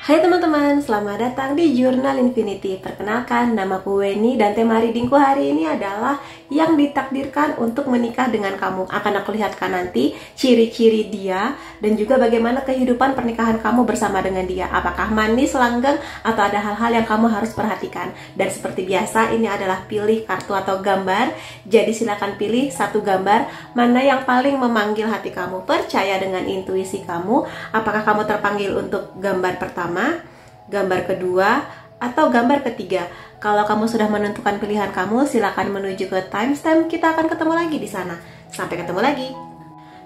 Hai teman-teman, selamat datang di Jurnal Infinity. Perkenalkan, namaku Weni dan tema readingku hari ini adalah yang ditakdirkan untuk menikah dengan kamu. Akan aku lihatkan nanti ciri-ciri dia dan juga bagaimana kehidupan pernikahan kamu bersama dengan dia. Apakah manis, langgeng, atau ada hal-hal yang kamu harus perhatikan. Dan seperti biasa, ini adalah pilih kartu atau gambar. Jadi silakan pilih satu gambar mana yang paling memanggil hati kamu. Percaya dengan intuisi kamu. Apakah kamu terpanggil untuk gambar pertama, gambar kedua, atau gambar ketiga. Kalau kamu sudah menentukan pilihan kamu, silakan menuju ke timestamp. Kita akan ketemu lagi di sana. Sampai ketemu lagi.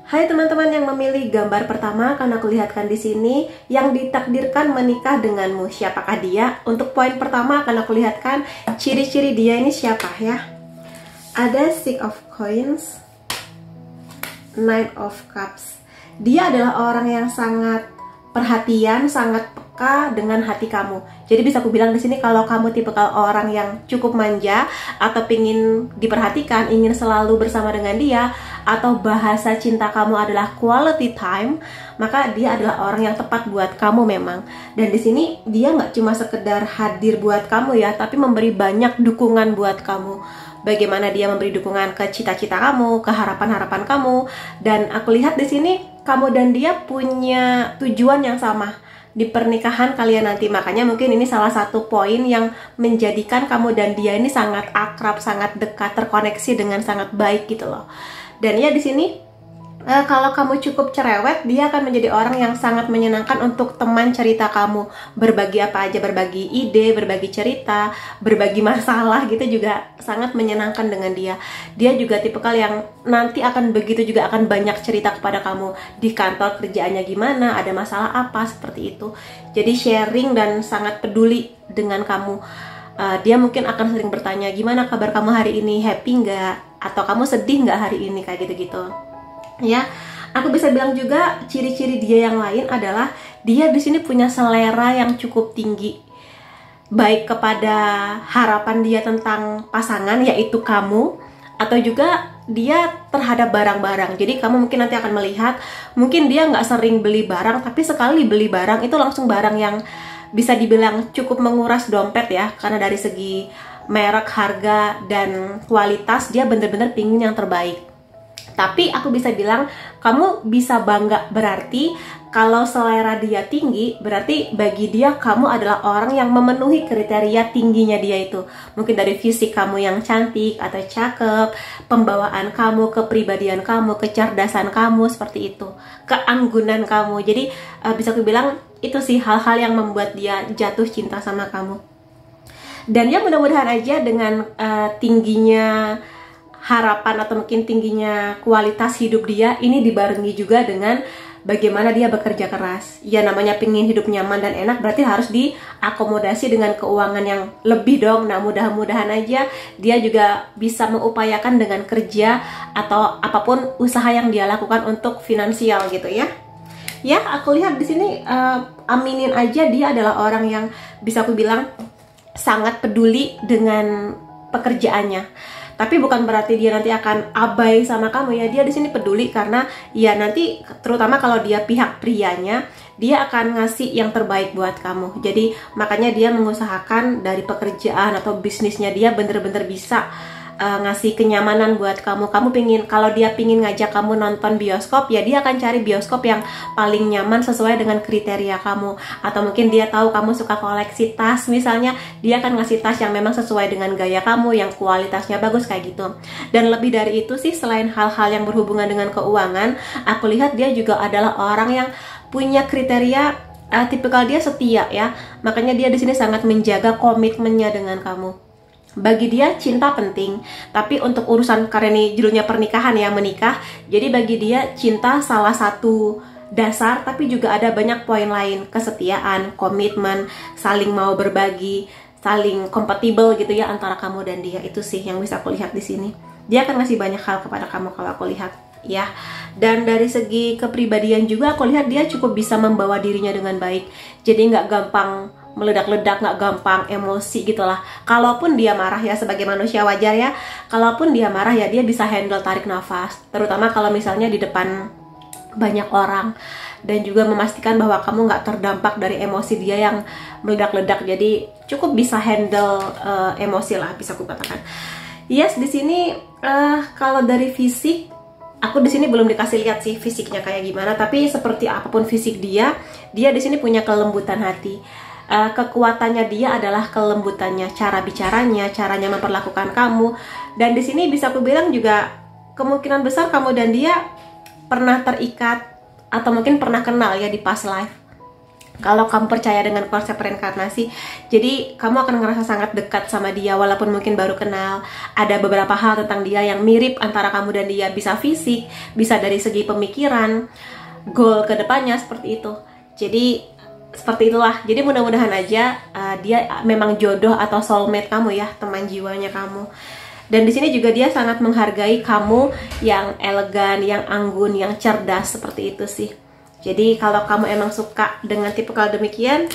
Hai teman-teman yang memilih gambar pertama, akan aku lihatkan di sini yang ditakdirkan menikah denganmu. Siapakah dia? Untuk poin pertama akan aku lihatkan ciri-ciri dia ini siapa ya. Ada Six of Coins, Nine of Cups. Dia adalah orang yang sangat perhatian, sangat peka dengan hati kamu. Jadi bisa aku bilang di sini kalau kamu tipikal orang yang cukup manja atau pingin diperhatikan, ingin selalu bersama dengan dia, atau bahasa cinta kamu adalah quality time, maka dia adalah orang yang tepat buat kamu memang. Dan di sini dia nggak cuma sekedar hadir buat kamu ya, tapi memberi banyak dukungan buat kamu. Bagaimana dia memberi dukungan ke cita-cita kamu, ke harapan-harapan kamu. Dan aku lihat di sini kamu dan dia punya tujuan yang sama di pernikahan kalian nanti. Makanya mungkin ini salah satu poin yang menjadikan kamu dan dia ini sangat akrab, sangat dekat, terkoneksi dengan sangat baik gitu loh. Dan ya di sini kalau kamu cukup cerewet, dia akan menjadi orang yang sangat menyenangkan untuk teman cerita kamu. Berbagi apa aja, berbagi ide, berbagi cerita, berbagi masalah gitu juga sangat menyenangkan dengan dia. Dia juga tipikal yang nanti akan begitu juga akan banyak cerita kepada kamu. Di kantor kerjaannya gimana, ada masalah apa, seperti itu. Jadi sharing dan sangat peduli dengan kamu. Dia mungkin akan sering bertanya, gimana kabar kamu hari ini, happy nggak? Atau kamu sedih nggak hari ini, kayak gitu-gitu. Ya, aku bisa bilang juga ciri-ciri dia yang lain adalah dia di sini punya selera yang cukup tinggi, baik kepada harapan dia tentang pasangan yaitu kamu, atau juga dia terhadap barang-barang. Jadi kamu mungkin nanti akan melihat, mungkin dia nggak sering beli barang, tapi sekali beli barang itu langsung barang yang bisa dibilang cukup menguras dompet ya, karena dari segi merek, harga, dan kualitas dia bener-bener pingin yang terbaik. Tapi aku bisa bilang, kamu bisa bangga berarti kalau selera dia tinggi, berarti bagi dia kamu adalah orang yang memenuhi kriteria tingginya dia itu. Mungkin dari fisik kamu yang cantik atau cakep, pembawaan kamu, kepribadian kamu, kecerdasan kamu, seperti itu. Keanggunan kamu. Jadi bisa aku bilang itu sih hal-hal yang membuat dia jatuh cinta sama kamu. Dan ya mudah-mudahan aja dengan tingginya harapan atau mungkin tingginya kualitas hidup dia ini dibarengi juga dengan bagaimana dia bekerja keras. Ya namanya pingin hidup nyaman dan enak berarti harus diakomodasi dengan keuangan yang lebih dong. Nah mudah-mudahan aja dia juga bisa mengupayakan dengan kerja atau apapun usaha yang dia lakukan untuk finansial gitu ya. Ya aku lihat di sini aminin aja dia adalah orang yang bisa aku bilang sangat peduli dengan pekerjaannya. Tapi bukan berarti dia nanti akan abai sama kamu ya. Dia di sini peduli karena ya nanti terutama kalau dia pihak prianya, dia akan ngasih yang terbaik buat kamu. Jadi makanya dia mengusahakan dari pekerjaan atau bisnisnya dia bener-bener bisa ngasih kenyamanan buat kamu. Kamu pingin, kalau dia pingin ngajak kamu nonton bioskop, ya dia akan cari bioskop yang paling nyaman sesuai dengan kriteria kamu. Atau mungkin dia tahu kamu suka koleksi tas misalnya, dia akan ngasih tas yang memang sesuai dengan gaya kamu, yang kualitasnya bagus kayak gitu. Dan lebih dari itu sih, selain hal-hal yang berhubungan dengan keuangan, aku lihat dia juga adalah orang yang punya kriteria tipikal dia setia ya. Makanya dia di sini sangat menjaga komitmennya dengan kamu. Bagi dia cinta penting, tapi untuk urusan, karena ini judulnya pernikahan ya, menikah, jadi bagi dia cinta salah satu dasar, tapi juga ada banyak poin lain, kesetiaan, komitmen, saling mau berbagi, saling kompatibel gitu ya antara kamu dan dia. Itu sih yang bisa aku lihat di sini. Dia akan ngasih banyak hal kepada kamu kalau aku lihat ya. Dan dari segi kepribadian juga aku lihat dia cukup bisa membawa dirinya dengan baik. Jadi nggak gampang meledak-ledak, nggak gampang emosi gitulah. Kalaupun dia marah ya, sebagai manusia wajar ya, kalaupun dia marah ya dia bisa handle tarik nafas. Terutama kalau misalnya di depan banyak orang, dan juga memastikan bahwa kamu nggak terdampak dari emosi dia yang meledak-ledak. Jadi cukup bisa handle emosi lah, bisa aku katakan. Yes, di sini kalau dari fisik, aku di sini belum dikasih lihat sih fisiknya kayak gimana, tapi seperti apapun fisik dia di sini punya kelembutan hati. Kekuatannya dia adalah kelembutannya, cara bicaranya, caranya memperlakukan kamu. Dan di sini bisa aku bilang juga kemungkinan besar kamu dan dia pernah terikat atau mungkin pernah kenal ya di past life. Kalau kamu percaya dengan konsep reinkarnasi, jadi kamu akan ngerasa sangat dekat sama dia walaupun mungkin baru kenal. Ada beberapa hal tentang dia yang mirip antara kamu dan dia, bisa fisik, bisa dari segi pemikiran, goal kedepannya seperti itu. Jadi seperti itulah. Jadi mudah-mudahan aja dia memang jodoh atau soulmate kamu ya, teman jiwanya kamu. Dan di sini juga dia sangat menghargai kamu yang elegan, yang anggun, yang cerdas, seperti itu sih. Jadi kalau kamu emang suka dengan tipikal demikian,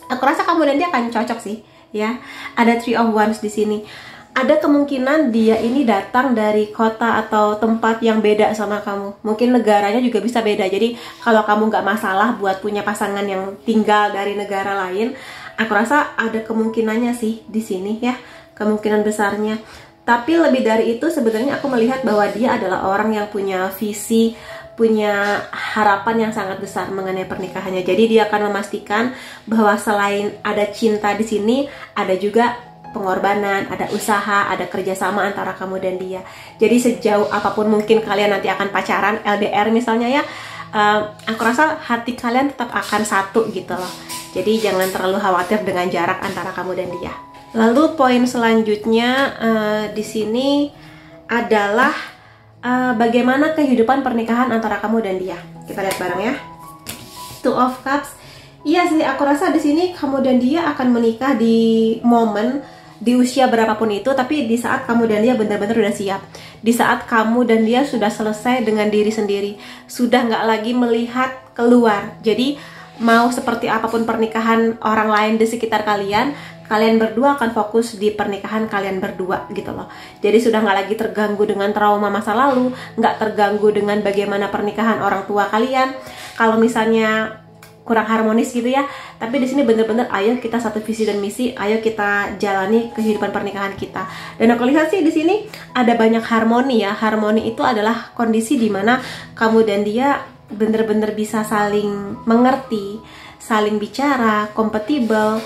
aku rasa kamu dan dia akan cocok sih, ya. Ada Three of Wands di sini. Ada kemungkinan dia ini datang dari kota atau tempat yang beda sama kamu. Mungkin negaranya juga bisa beda. Jadi kalau kamu nggak masalah buat punya pasangan yang tinggal dari negara lain, aku rasa ada kemungkinannya sih di sini ya, kemungkinan besarnya. Tapi lebih dari itu sebenarnya aku melihat bahwa dia adalah orang yang punya visi, punya harapan yang sangat besar mengenai pernikahannya. Jadi dia akan memastikan bahwa selain ada cinta di sini, ada juga pengorbanan, ada usaha, ada kerjasama antara kamu dan dia. Jadi sejauh apapun mungkin kalian nanti akan pacaran, LDR misalnya ya, aku rasa hati kalian tetap akan satu gitu loh. Jadi jangan terlalu khawatir dengan jarak antara kamu dan dia. Lalu poin selanjutnya di sini adalah bagaimana kehidupan pernikahan antara kamu dan dia. Kita lihat bareng ya. Two of Cups. Iya sih, aku rasa di sini kamu dan dia akan menikah di momen, di usia berapapun itu, tapi di saat kamu dan dia benar-benar udah siap. Di saat kamu dan dia sudah selesai dengan diri sendiri, sudah nggak lagi melihat keluar. Jadi mau seperti apapun pernikahan orang lain di sekitar kalian, kalian berdua akan fokus di pernikahan kalian berdua gitu loh. Jadi sudah nggak lagi terganggu dengan trauma masa lalu, nggak terganggu dengan bagaimana pernikahan orang tua kalian. Kalau misalnya kurang harmonis gitu ya, tapi di sini bener-bener ayo kita satu visi dan misi, ayo kita jalani kehidupan pernikahan kita. Dan aku lihat sih di sini ada banyak harmoni ya. Harmoni itu adalah kondisi dimana kamu dan dia bener-bener bisa saling mengerti, saling bicara, kompatibel.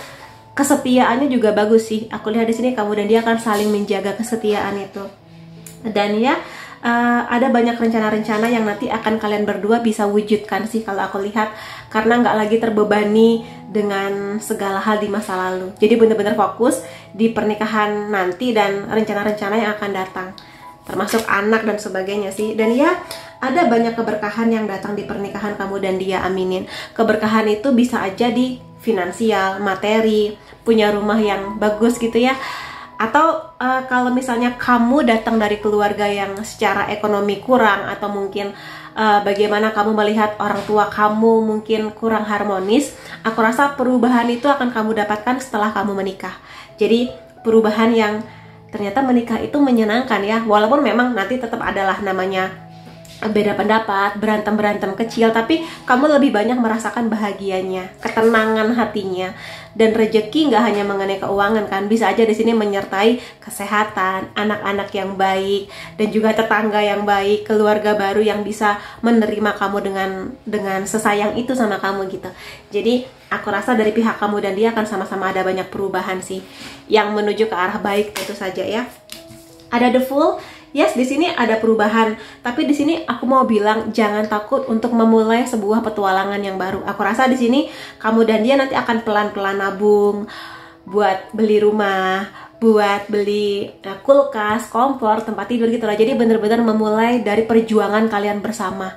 Kesetiaannya juga bagus sih. Aku lihat di sini kamu dan dia akan saling menjaga kesetiaan itu. Dan ya ada banyak rencana-rencana yang nanti akan kalian berdua bisa wujudkan sih kalau aku lihat, karena nggak lagi terbebani dengan segala hal di masa lalu. Jadi benar-benar fokus di pernikahan nanti dan rencana-rencana yang akan datang, termasuk anak dan sebagainya sih. Dan ya ada banyak keberkahan yang datang di pernikahan kamu dan dia, aminin. Keberkahan itu bisa aja di finansial, materi, punya rumah yang bagus gitu ya. Atau kalau misalnya kamu datang dari keluarga yang secara ekonomi kurang, atau mungkin bagaimana kamu melihat orang tua kamu mungkin kurang harmonis, aku rasa perubahan itu akan kamu dapatkan setelah kamu menikah. Jadi perubahan yang ternyata menikah itu menyenangkan ya, walaupun memang nanti tetap adalah namanya beda pendapat, berantem-berantem kecil, tapi kamu lebih banyak merasakan bahagianya, ketenangan hatinya. Dan rezeki nggak hanya mengenai keuangan kan, bisa aja di sini menyertai kesehatan, anak-anak yang baik, dan juga tetangga yang baik, keluarga baru yang bisa menerima kamu dengan sesayang itu sama kamu gitu. Jadi aku rasa dari pihak kamu dan dia akan sama-sama ada banyak perubahan sih yang menuju ke arah baik, tentu saja ya. Ada The Fool. Yes, di sini ada perubahan, tapi di sini aku mau bilang jangan takut untuk memulai sebuah petualangan yang baru. Aku rasa di sini kamu dan dia nanti akan pelan-pelan nabung buat beli rumah, buat beli kulkas, kompor, tempat tidur gitu lah. Jadi bener-bener memulai dari perjuangan kalian bersama.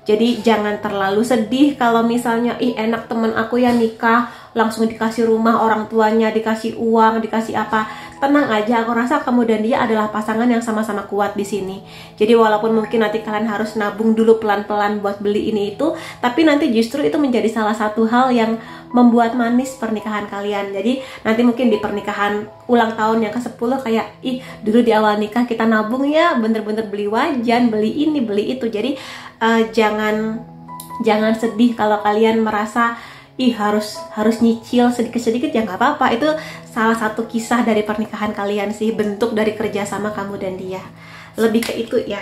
Jadi jangan terlalu sedih kalau misalnya enak temen aku ya nikah langsung dikasih rumah, orang tuanya dikasih uang, dikasih apa. Tenang aja, aku rasa kamu dan dia adalah pasangan yang sama-sama kuat di sini. Jadi walaupun mungkin nanti kalian harus nabung dulu pelan-pelan buat beli ini itu, tapi nanti justru itu menjadi salah satu hal yang membuat manis pernikahan kalian. Jadi nanti mungkin di pernikahan ulang tahun yang ke-10 kayak, ih dulu di awal nikah kita nabung ya, bener-bener beli wajan, beli ini, beli itu. Jadi jangan sedih kalau kalian merasa ih harus nyicil sedikit-sedikit, ya nggak apa-apa. Itu salah satu kisah dari pernikahan kalian sih, bentuk dari kerjasama kamu dan dia. Lebih ke itu ya.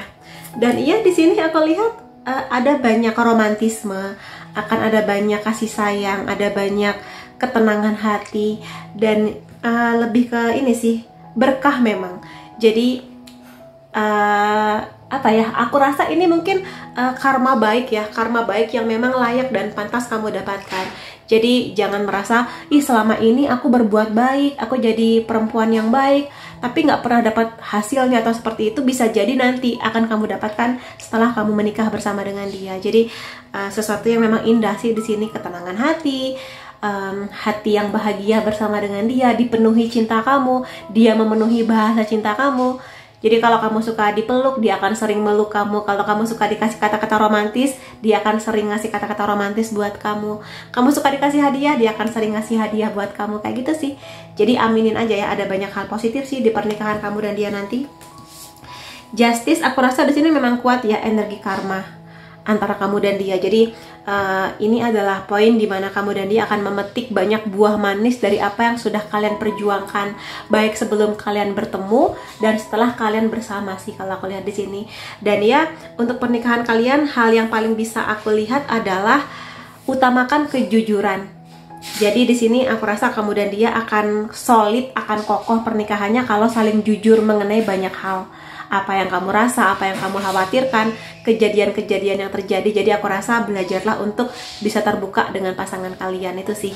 Dan iya di sini aku lihat ada banyak romantisme, akan ada banyak kasih sayang, ada banyak ketenangan hati, dan lebih ke ini sih, berkah memang. Jadi apa ya, aku rasa ini mungkin karma baik ya, karma baik yang memang layak dan pantas kamu dapatkan. Jadi jangan merasa, ih selama ini aku berbuat baik, aku jadi perempuan yang baik, tapi nggak pernah dapat hasilnya atau seperti itu. Bisa jadi nanti akan kamu dapatkan setelah kamu menikah bersama dengan dia. Jadi sesuatu yang memang indah sih di sini, ketenangan hati, hati yang bahagia bersama dengan dia, dipenuhi cinta kamu, dia memenuhi bahasa cinta kamu. Jadi kalau kamu suka dipeluk, dia akan sering meluk kamu. Kalau kamu suka dikasih kata-kata romantis, dia akan sering ngasih kata-kata romantis buat kamu. Kamu suka dikasih hadiah, dia akan sering ngasih hadiah buat kamu. Kayak gitu sih. Jadi aminin aja ya, ada banyak hal positif sih di pernikahan kamu dan dia nanti. Justice, aku rasa di sini memang kuat ya, energi karma antara kamu dan dia. Jadi ini adalah poin dimana kamu dan dia akan memetik banyak buah manis dari apa yang sudah kalian perjuangkan, baik sebelum kalian bertemu dan setelah kalian bersama sih, kalau aku lihat di sini. Dan ya, untuk pernikahan kalian, hal yang paling bisa aku lihat adalah utamakan kejujuran. Jadi di sini aku rasa kamu dan dia akan solid, akan kokoh pernikahannya kalau saling jujur mengenai banyak hal. Apa yang kamu rasa, apa yang kamu khawatirkan, kejadian-kejadian yang terjadi. Jadi aku rasa belajarlah untuk bisa terbuka dengan pasangan kalian. Itu sih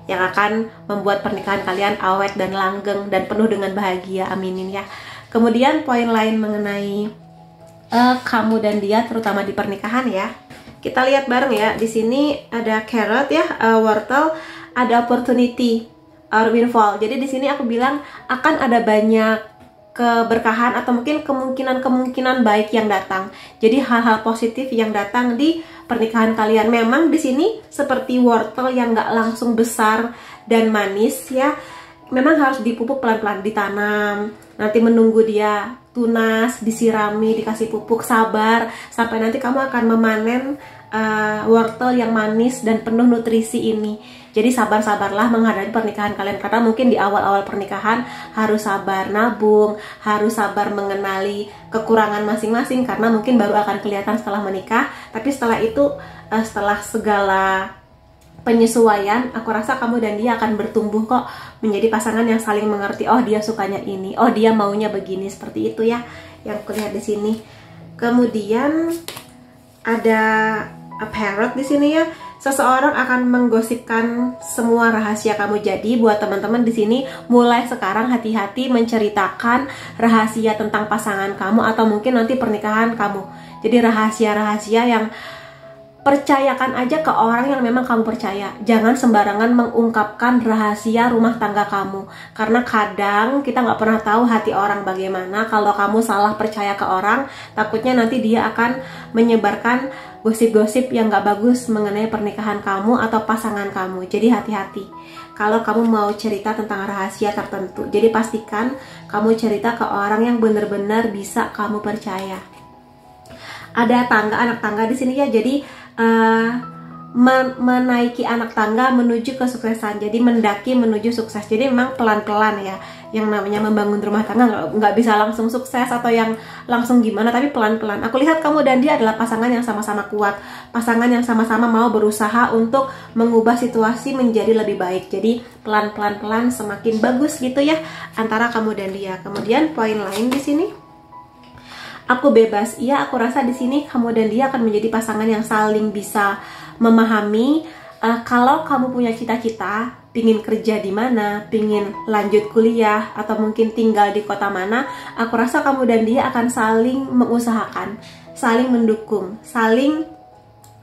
yang akan membuat pernikahan kalian awet dan langgeng dan penuh dengan bahagia. Aminin ya. Kemudian poin lain mengenai kamu dan dia, terutama di pernikahan ya. Kita lihat bareng ya. Di sini ada carrot ya, wortel, ada opportunity or windfall. Jadi di sini aku bilang akan ada banyak keberkahan atau mungkin kemungkinan baik yang datang. Jadi hal-hal positif yang datang di pernikahan kalian. Memang di sini seperti wortel yang nggak langsung besar dan manis ya. Memang harus dipupuk pelan-pelan, ditanam. Nanti menunggu dia tunas, disirami, dikasih pupuk, sabar sampai nanti kamu akan memanen wortel yang manis dan penuh nutrisi ini. Jadi sabar-sabarlah menghadapi pernikahan kalian, karena mungkin di awal-awal pernikahan harus sabar nabung, harus sabar mengenali kekurangan masing-masing, karena mungkin baru akan kelihatan setelah menikah. Tapi setelah itu, setelah segala penyesuaian, aku rasa kamu dan dia akan bertumbuh kok menjadi pasangan yang saling mengerti. Oh dia sukanya ini, oh dia maunya begini, seperti itu ya yang aku lihat di sini. Kemudian ada a parrot di sini ya. Seseorang akan menggosipkan semua rahasia kamu. Jadi buat teman-teman di sini, mulai sekarang hati-hati menceritakan rahasia tentang pasangan kamu atau mungkin nanti pernikahan kamu. Jadi rahasia-rahasia yang percayakan aja ke orang yang memang kamu percaya. Jangan sembarangan mengungkapkan rahasia rumah tangga kamu, karena kadang kita nggak pernah tahu hati orang bagaimana. Kalau kamu salah percaya ke orang, takutnya nanti dia akan menyebarkan gosip-gosip yang nggak bagus mengenai pernikahan kamu atau pasangan kamu. Jadi hati-hati kalau kamu mau cerita tentang rahasia tertentu. Jadi pastikan kamu cerita ke orang yang benar-benar bisa kamu percaya. Ada anak tangga di sini ya. Jadi menaiki anak tangga menuju kesuksesan. Jadi mendaki menuju sukses. Jadi memang pelan-pelan ya. Yang namanya membangun rumah tangga nggak bisa langsung sukses atau yang langsung gimana, tapi pelan-pelan. Aku lihat kamu dan dia adalah pasangan yang sama-sama kuat, pasangan yang sama-sama mau berusaha untuk mengubah situasi menjadi lebih baik. Jadi pelan-pelan semakin bagus gitu ya antara kamu dan dia. Kemudian poin lain di sini, aku bebas. Iya, aku rasa di sini kamu dan dia akan menjadi pasangan yang saling bisa memahami. Kalau kamu punya cita-cita, pingin kerja di mana, pingin lanjut kuliah, atau mungkin tinggal di kota mana, aku rasa kamu dan dia akan saling mengusahakan, saling mendukung, saling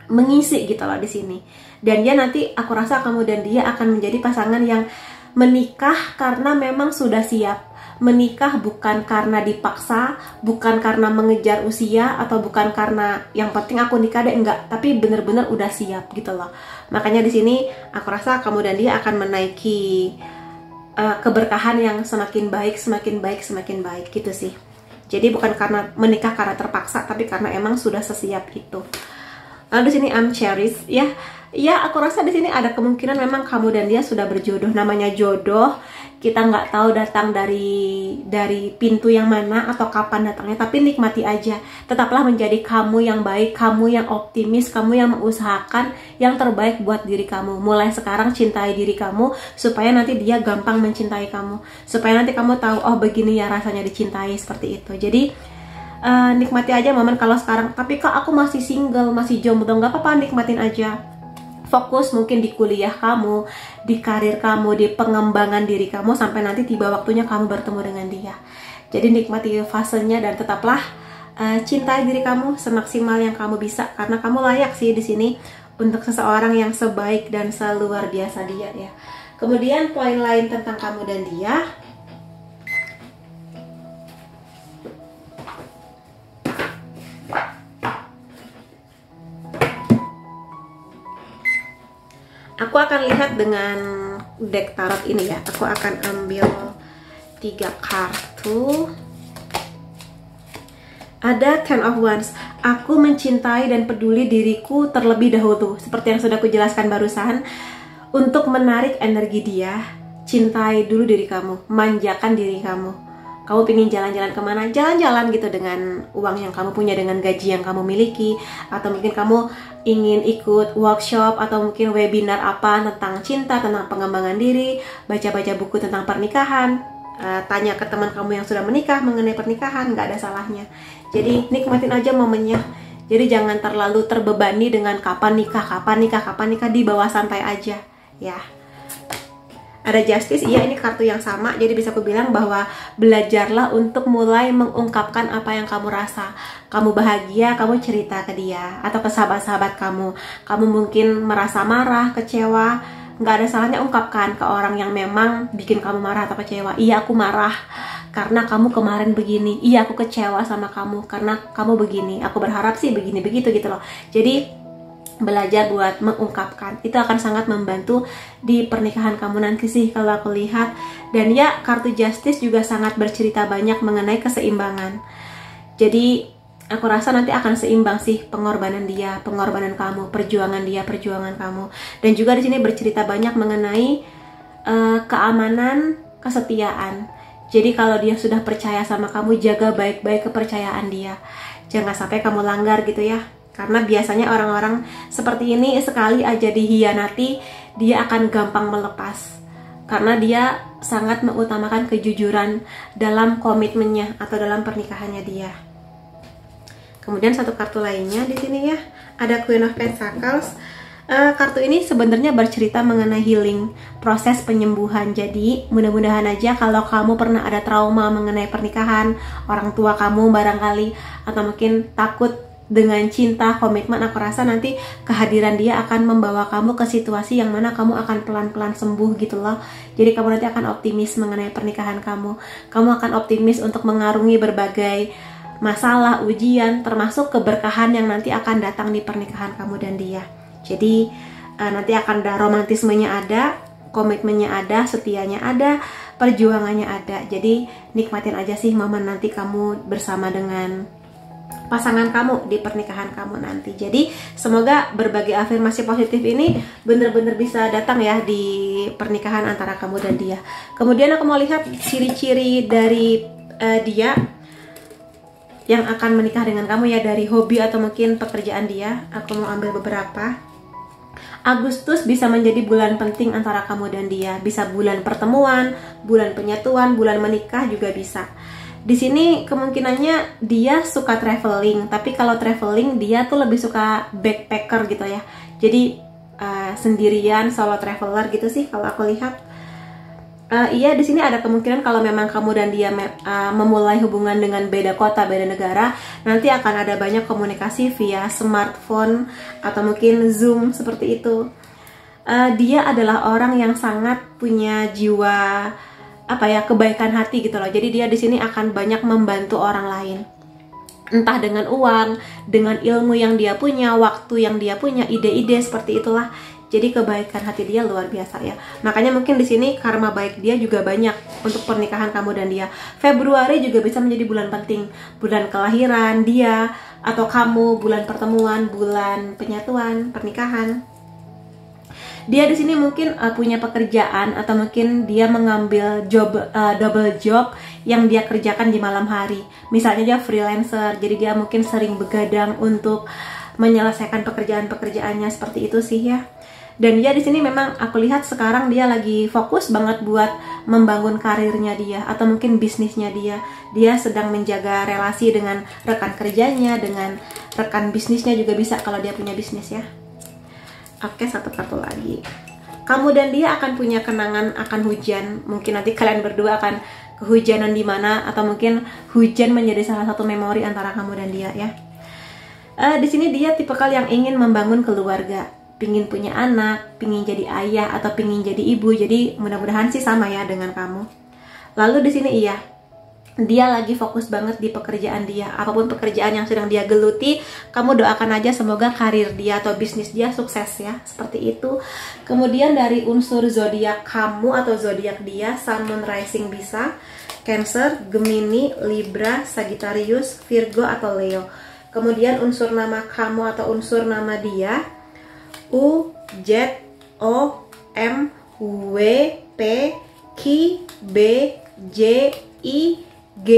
mengisi gitu loh di sini. Dan dia nanti, aku rasa kamu dan dia akan menjadi pasangan yang menikah karena memang sudah siap, menikah bukan karena dipaksa, bukan karena mengejar usia, atau bukan karena yang penting aku nikah deh, enggak, tapi bener-bener udah siap gitu loh. Makanya di sini aku rasa kamu dan dia akan menaiki keberkahan yang semakin baik, semakin baik, semakin baik gitu sih. Jadi bukan karena menikah karena terpaksa, tapi karena emang sudah sesiap itu. Lalu di sini I'm cherish ya. Ya, aku rasa di sini ada kemungkinan memang kamu dan dia sudah berjodoh. Namanya jodoh, kita nggak tahu datang dari pintu yang mana atau kapan datangnya, tapi nikmati aja. Tetaplah menjadi kamu yang baik, kamu yang optimis, kamu yang mengusahakan yang terbaik buat diri kamu. Mulai sekarang cintai diri kamu, supaya nanti dia gampang mencintai kamu. Supaya nanti kamu tahu, oh begini ya rasanya dicintai, seperti itu. Jadi nikmati aja momen kalau sekarang. Tapi kak aku masih single, masih jomblo, nggak apa-apa, nikmatin aja. Fokus mungkin di kuliah kamu, di karir kamu, di pengembangan diri kamu, sampai nanti tiba waktunya kamu bertemu dengan dia. Jadi nikmati fasenya dan tetaplah cintai diri kamu semaksimal yang kamu bisa, karena kamu layak sih di sini untuk seseorang yang sebaik dan seluar biasa dia ya. Kemudian poin lain tentang kamu dan dia, aku akan lihat dengan deck tarot ini ya. Aku akan ambil 3 kartu. Ada Ten of Wands. Aku mencintai dan peduli diriku terlebih dahulu. Seperti yang sudah aku jelaskan barusan. Untuk menarik energi dia, cintai dulu diri kamu, manjakan diri kamu. Kamu pengen jalan-jalan kemana? Jalan-jalan gitu dengan uang yang kamu punya, dengan gaji yang kamu miliki. Atau mungkin kamu ingin ikut workshop atau mungkin webinar apa tentang cinta, tentang pengembangan diri, baca-baca buku tentang pernikahan, tanya ke teman kamu yang sudah menikah mengenai pernikahan, nggak ada salahnya. Jadi nikmatin aja momennya. Jadi jangan terlalu terbebani dengan kapan nikah, kapan nikah, kapan nikah, di bawah santai aja ya. Ada Justice, iya ini kartu yang sama. Jadi bisa aku bilang bahwa belajarlah untuk mulai mengungkapkan apa yang kamu rasa. Kamu bahagia, kamu cerita ke dia atau ke sahabat-sahabat kamu. Kamu mungkin merasa marah, kecewa, nggak ada salahnya ungkapkan ke orang yang memang bikin kamu marah atau kecewa. Iya aku marah karena kamu kemarin begini. Iya aku kecewa sama kamu karena kamu begini. Aku berharap sih begini begitu gitu loh. Jadi belajar buat mengungkapkan itu akan sangat membantu di pernikahan kamu nanti sih kalau aku lihat. Dan ya kartu Justice juga sangat bercerita banyak mengenai keseimbangan. Jadi aku rasa nanti akan seimbang sih pengorbanan dia, pengorbanan kamu, perjuangan dia, perjuangan kamu. Dan juga di sini bercerita banyak mengenai keamanan, kesetiaan. Jadi kalau dia sudah percaya sama kamu, jaga baik-baik kepercayaan dia. Jangan sampai kamu langgar gitu ya. Karena biasanya orang-orang seperti ini sekali aja dihianati, dia akan gampang melepas. Karena dia sangat mengutamakan kejujuran dalam komitmennya atau dalam pernikahannya dia. Kemudian satu kartu lainnya di sini ya, ada Queen of Pentacles. Kartu ini sebenarnya bercerita mengenai healing, proses penyembuhan. Jadi mudah-mudahan aja kalau kamu pernah ada trauma mengenai pernikahan, orang tua kamu barangkali, atau mungkin takut dengan cinta, komitmen, aku rasa nanti kehadiran dia akan membawa kamu ke situasi yang mana kamu akan pelan-pelan sembuh gitu loh. Jadi kamu nanti akan optimis mengenai pernikahan kamu. Kamu akan optimis untuk mengarungi berbagai masalah, ujian, termasuk keberkahan yang nanti akan datang di pernikahan kamu dan dia. Jadi nanti akan ada romantismenya ada, komitmennya ada, setianya ada, perjuangannya ada. Jadi nikmatin aja sih momen nanti kamu bersama dengan pasangan kamu di pernikahan kamu nanti. Jadi semoga berbagai afirmasi positif ini benar-benar bisa datang ya di pernikahan antara kamu dan dia. Kemudian aku mau lihat ciri-ciri dari dia yang akan menikah dengan kamu ya, dari hobi atau mungkin pekerjaan dia. Aku mau ambil beberapa. Agustus bisa menjadi bulan penting antara kamu dan dia. Bisa bulan pertemuan, bulan penyatuan, bulan menikah juga bisa. Di sini kemungkinannya dia suka traveling, tapi kalau traveling dia tuh lebih suka backpacker gitu ya. Jadi sendirian, solo traveler gitu sih kalau aku lihat. Iya, di sini ada kemungkinan kalau memang kamu dan dia memulai hubungan dengan beda kota, beda negara, nanti akan ada banyak komunikasi via smartphone atau mungkin Zoom seperti itu. Dia adalah orang yang sangat punya jiwa apa ya, kebaikan hati gitu loh. Jadi dia di sini akan banyak membantu orang lain, entah dengan uang, dengan ilmu yang dia punya, waktu yang dia punya, ide-ide seperti itulah. Jadi kebaikan hati dia luar biasa ya. Makanya mungkin di sini karma baik dia juga banyak untuk pernikahan kamu dan dia. Februari juga bisa menjadi bulan penting, bulan kelahiran dia atau kamu, bulan pertemuan, bulan penyatuan, pernikahan. Dia di sini mungkin punya pekerjaan atau mungkin dia mengambil double job yang dia kerjakan di malam hari. Misalnya dia freelancer, jadi dia mungkin sering begadang untuk menyelesaikan pekerjaan-pekerjaannya, seperti itu sih ya. Dan dia di sini memang aku lihat sekarang dia lagi fokus banget buat membangun karirnya dia atau mungkin bisnisnya dia. Dia sedang menjaga relasi dengan rekan kerjanya, dengan rekan bisnisnya juga bisa kalau dia punya bisnis ya. Oke, satu kartu lagi. Kamu dan dia akan punya kenangan akan hujan. Mungkin nanti kalian berdua akan kehujanan di mana, atau mungkin hujan menjadi salah satu memori antara kamu dan dia ya. Di sini dia tipikal yang ingin membangun keluarga, pingin punya anak, pingin jadi ayah atau pingin jadi ibu. Jadi mudah-mudahan sih sama ya dengan kamu. Lalu di sini iya, dia lagi fokus banget di pekerjaan dia. Apapun pekerjaan yang sedang dia geluti, kamu doakan aja semoga karir dia atau bisnis dia sukses ya, seperti itu. Kemudian dari unsur zodiak kamu atau zodiak dia, Sun, Moon, Rising bisa Cancer, Gemini, Libra, Sagittarius, Virgo atau Leo. Kemudian unsur nama kamu atau unsur nama dia, U, Z, O, M, W, P, Q, B, J, I, G,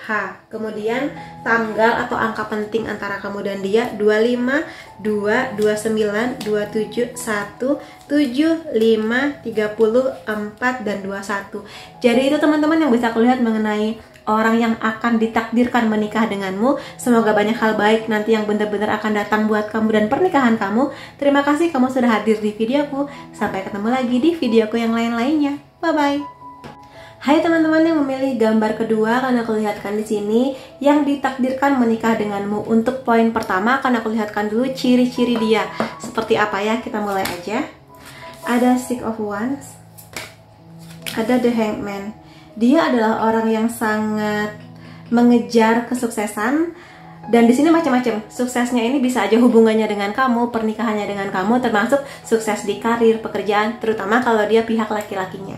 H. Kemudian tanggal atau angka penting antara kamu dan dia 25, 2, 29, 27, 1, 7, 5, 30, 4, dan 21. Jadi itu teman-teman yang bisa aku lihat mengenai orang yang akan ditakdirkan menikah denganmu. Semoga banyak hal baik nanti yang benar-benar akan datang buat kamu dan pernikahan kamu. Terima kasih kamu sudah hadir di videoku. Sampai ketemu lagi di videoku yang lain-lainnya. Bye-bye. Hai teman-teman yang memilih gambar kedua, akan aku lihatkan di sini yang ditakdirkan menikah denganmu. Untuk poin pertama akan aku lihatkan dulu ciri-ciri dia. Seperti apa ya? Kita mulai aja. Ada Six of Wands. Ada The Hangman. Dia adalah orang yang sangat mengejar kesuksesan. Dan di sini macam-macam. Suksesnya ini bisa aja hubungannya dengan kamu, pernikahannya dengan kamu, termasuk sukses di karir, pekerjaan, terutama kalau dia pihak laki-lakinya.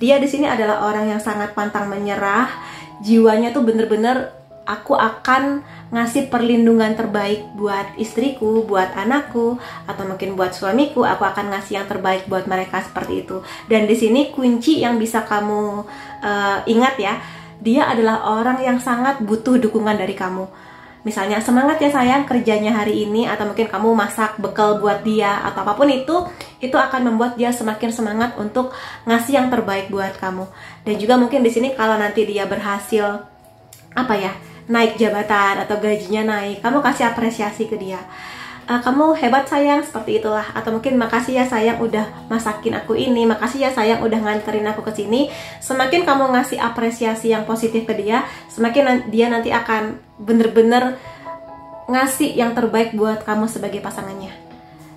Dia di sini adalah orang yang sangat pantang menyerah. Jiwanya tuh bener-bener, aku akan ngasih perlindungan terbaik buat istriku, buat anakku, atau mungkin buat suamiku. Aku akan ngasih yang terbaik buat mereka, seperti itu. Dan di sini kunci yang bisa kamu ingat ya, dia adalah orang yang sangat butuh dukungan dari kamu. Misalnya, semangat ya sayang kerjanya hari ini, atau mungkin kamu masak bekal buat dia, atau apapun itu akan membuat dia semakin semangat untuk ngasih yang terbaik buat kamu. Dan juga mungkin di sini kalau nanti dia berhasil naik jabatan atau gajinya naik, kamu kasih apresiasi ke dia. Kamu hebat sayang, seperti itulah. Atau mungkin makasih ya sayang udah masakin aku ini, makasih ya sayang udah nganterin aku ke sini. Semakin kamu ngasih apresiasi yang positif ke dia, semakin dia nanti akan bener-bener ngasih yang terbaik buat kamu sebagai pasangannya.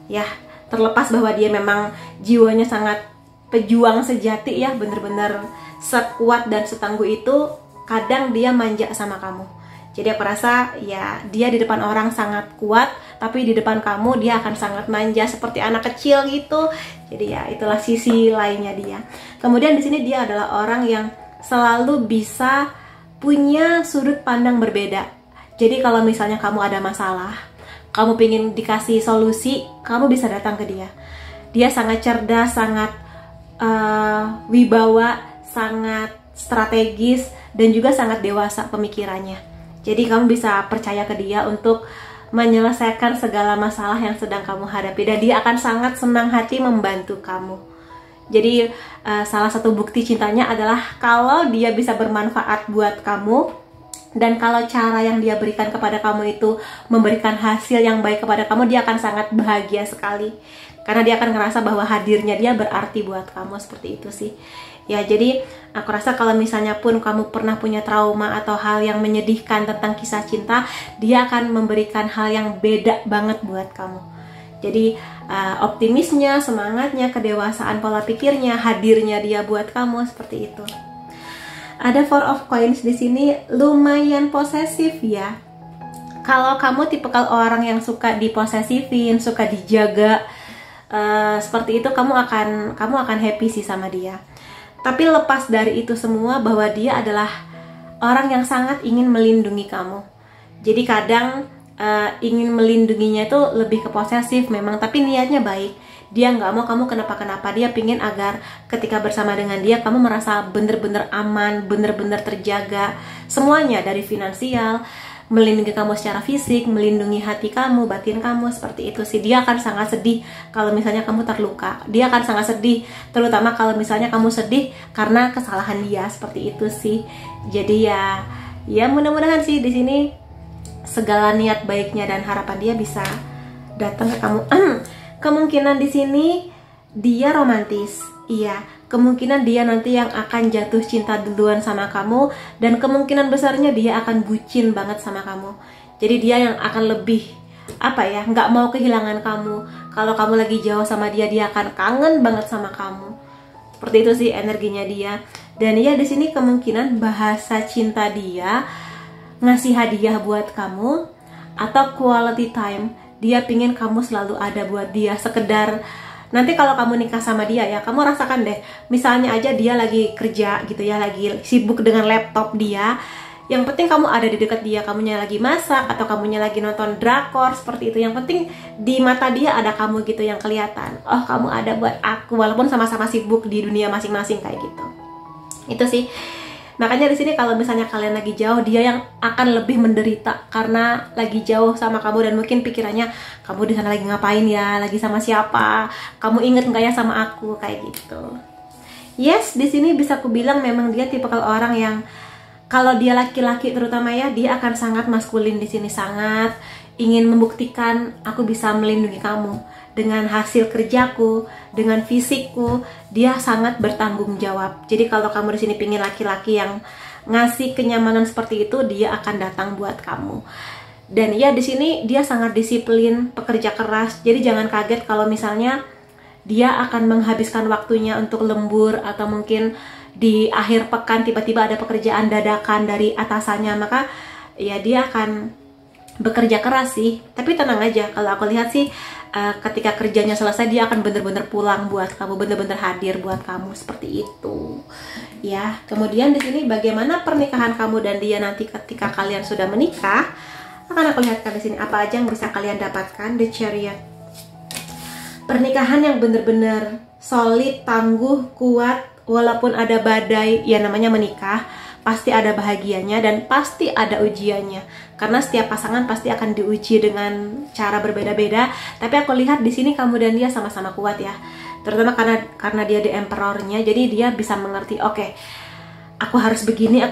Ya, terlepas bahwa dia memang jiwanya sangat pejuang sejati ya, bener-bener sekuat dan setangguh itu, kadang dia manja sama kamu. Jadi aku rasa ya dia di depan orang sangat kuat, tapi di depan kamu dia akan sangat manja seperti anak kecil gitu. Jadi ya itulah sisi lainnya dia. Kemudian di sini dia adalah orang yang selalu bisa punya sudut pandang berbeda. Jadi kalau misalnya kamu ada masalah, kamu pengen dikasih solusi, kamu bisa datang ke dia. Dia sangat cerdas, sangat wibawa, sangat strategis, dan juga sangat dewasa pemikirannya. Jadi kamu bisa percaya ke dia untuk menyelesaikan segala masalah yang sedang kamu hadapi, dan dia akan sangat senang hati membantu kamu. Jadi salah satu bukti cintanya adalah kalau dia bisa bermanfaat buat kamu, dan kalau cara yang dia berikan kepada kamu itu memberikan hasil yang baik kepada kamu, dia akan sangat bahagia sekali. Karena dia akan ngerasa bahwa hadirnya dia berarti buat kamu, seperti itu sih. Ya, jadi aku rasa kalau misalnya pun kamu pernah punya trauma atau hal yang menyedihkan tentang kisah cinta, dia akan memberikan hal yang beda banget buat kamu. Jadi optimisnya, semangatnya, kedewasaan pola pikirnya, hadirnya dia buat kamu, seperti itu. Ada Four of Coins di sini, lumayan posesif ya. Kalau kamu tipikal orang yang suka diposesifin, suka dijaga, seperti itu, kamu akan happy sih sama dia. Tapi lepas dari itu semua, bahwa dia adalah orang yang sangat ingin melindungi kamu. Jadi kadang ingin melindunginya itu lebih ke posesif memang, tapi niatnya baik. Dia nggak mau kamu kenapa-kenapa. Dia pingin agar ketika bersama dengan dia, kamu merasa bener-bener aman, bener-bener terjaga. Semuanya, dari finansial, melindungi kamu secara fisik, melindungi hati kamu, batin kamu, seperti itu sih. Dia akan sangat sedih kalau misalnya kamu terluka. Dia akan sangat sedih, terutama kalau misalnya kamu sedih karena kesalahan dia, seperti itu sih. Jadi ya mudah-mudahan sih di sini segala niat baiknya dan harapan dia bisa datang ke kamu. Kemungkinan di sini dia romantis. Iya, kemungkinan dia nanti yang akan jatuh cinta duluan sama kamu, dan kemungkinan besarnya dia akan bucin banget sama kamu. Jadi dia yang akan lebih nggak mau kehilangan kamu. Kalau kamu lagi jauh sama dia, dia akan kangen banget sama kamu. Seperti itu sih energinya dia. Dan ya di sini kemungkinan bahasa cinta dia ngasih hadiah buat kamu, atau quality time. Dia pingin kamu selalu ada buat dia, sekedar nanti kalau kamu nikah sama dia ya, kamu rasakan deh, misalnya aja dia lagi kerja gitu ya, lagi sibuk dengan laptop dia, yang penting kamu ada di dekat dia, kamunya lagi masak atau kamunya lagi nonton drakor, seperti itu. Yang penting di mata dia ada kamu gitu yang kelihatan. Oh, kamu ada buat aku, walaupun sama-sama sibuk di dunia masing-masing kayak gitu. Itu sih. Makanya di sini kalau misalnya kalian lagi jauh, dia yang akan lebih menderita karena lagi jauh sama kamu, dan mungkin pikirannya, kamu di sana lagi ngapain ya, lagi sama siapa, kamu inget nggak ya sama aku, kayak gitu. Yes, di sini bisa aku bilang memang dia tipikal orang yang kalau dia laki-laki terutama ya, dia akan sangat maskulin di sini, sangat ingin membuktikan aku bisa melindungi kamu dengan hasil kerjaku, dengan fisikku. Dia sangat bertanggung jawab. Jadi kalau kamu di sini pingin laki-laki yang ngasih kenyamanan seperti itu, dia akan datang buat kamu. Dan ya di sini dia sangat disiplin, pekerja keras. Jadi jangan kaget kalau misalnya dia akan menghabiskan waktunya untuk lembur, atau mungkin di akhir pekan tiba-tiba ada pekerjaan dadakan dari atasannya, maka ya dia akan bekerja keras sih. Tapi tenang aja, kalau aku lihat sih ketika kerjanya selesai, dia akan bener-bener pulang buat kamu, bener-bener hadir buat kamu, seperti itu ya. Kemudian di sini bagaimana pernikahan kamu dan dia nanti ketika kalian sudah menikah, akan aku lihatkan di sini apa aja yang bisa kalian dapatkan. The Chariot, pernikahan yang bener-bener solid, tangguh, kuat. Walaupun ada badai, ya namanya menikah, pasti ada bahagianya dan pasti ada ujiannya. Karena setiap pasangan pasti akan diuji dengan cara berbeda-beda. Tapi aku lihat di sini kamu dan dia sama-sama kuat ya. Terutama karena dia di emperornya, jadi dia bisa mengerti, oke, aku harus begini,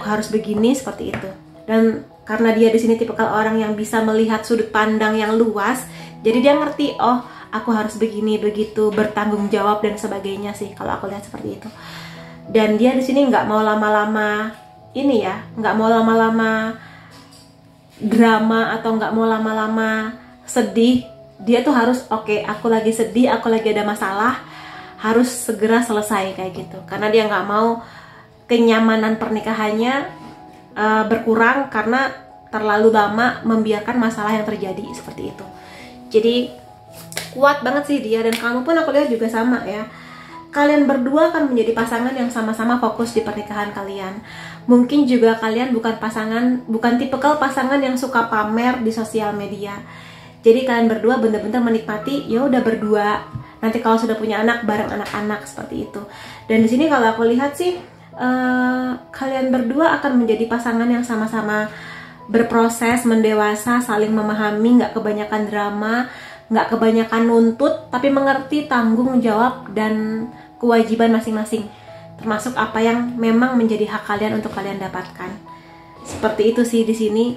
seperti itu. Dan karena dia di sini tipikal orang yang bisa melihat sudut pandang yang luas, jadi dia ngerti, oh, aku harus begini, begitu, bertanggung jawab dan sebagainya sih, kalau aku lihat seperti itu. Dan dia di sini nggak mau lama-lama nggak mau lama-lama drama, atau nggak mau lama-lama sedih. Dia tuh harus, oke, aku lagi sedih, aku lagi ada masalah, harus segera selesai kayak gitu. Karena dia nggak mau kenyamanan pernikahannya berkurang karena terlalu lama membiarkan masalah yang terjadi, seperti itu. Jadi kuat banget sih dia, dan kamu pun aku lihat juga sama ya. Kalian berdua akan menjadi pasangan yang sama-sama fokus di pernikahan kalian. Mungkin juga kalian bukan tipikal pasangan yang suka pamer di sosial media. Jadi kalian berdua benar-benar menikmati, ya udah berdua. Nanti kalau sudah punya anak, bareng anak-anak, seperti itu. Dan di sini kalau aku lihat sih, kalian berdua akan menjadi pasangan yang sama-sama berproses, mendewasa, saling memahami, nggak kebanyakan drama, nggak kebanyakan nuntut, tapi mengerti tanggung jawab dan kewajiban masing-masing, termasuk apa yang memang menjadi hak kalian untuk kalian dapatkan. Seperti itu sih di sini.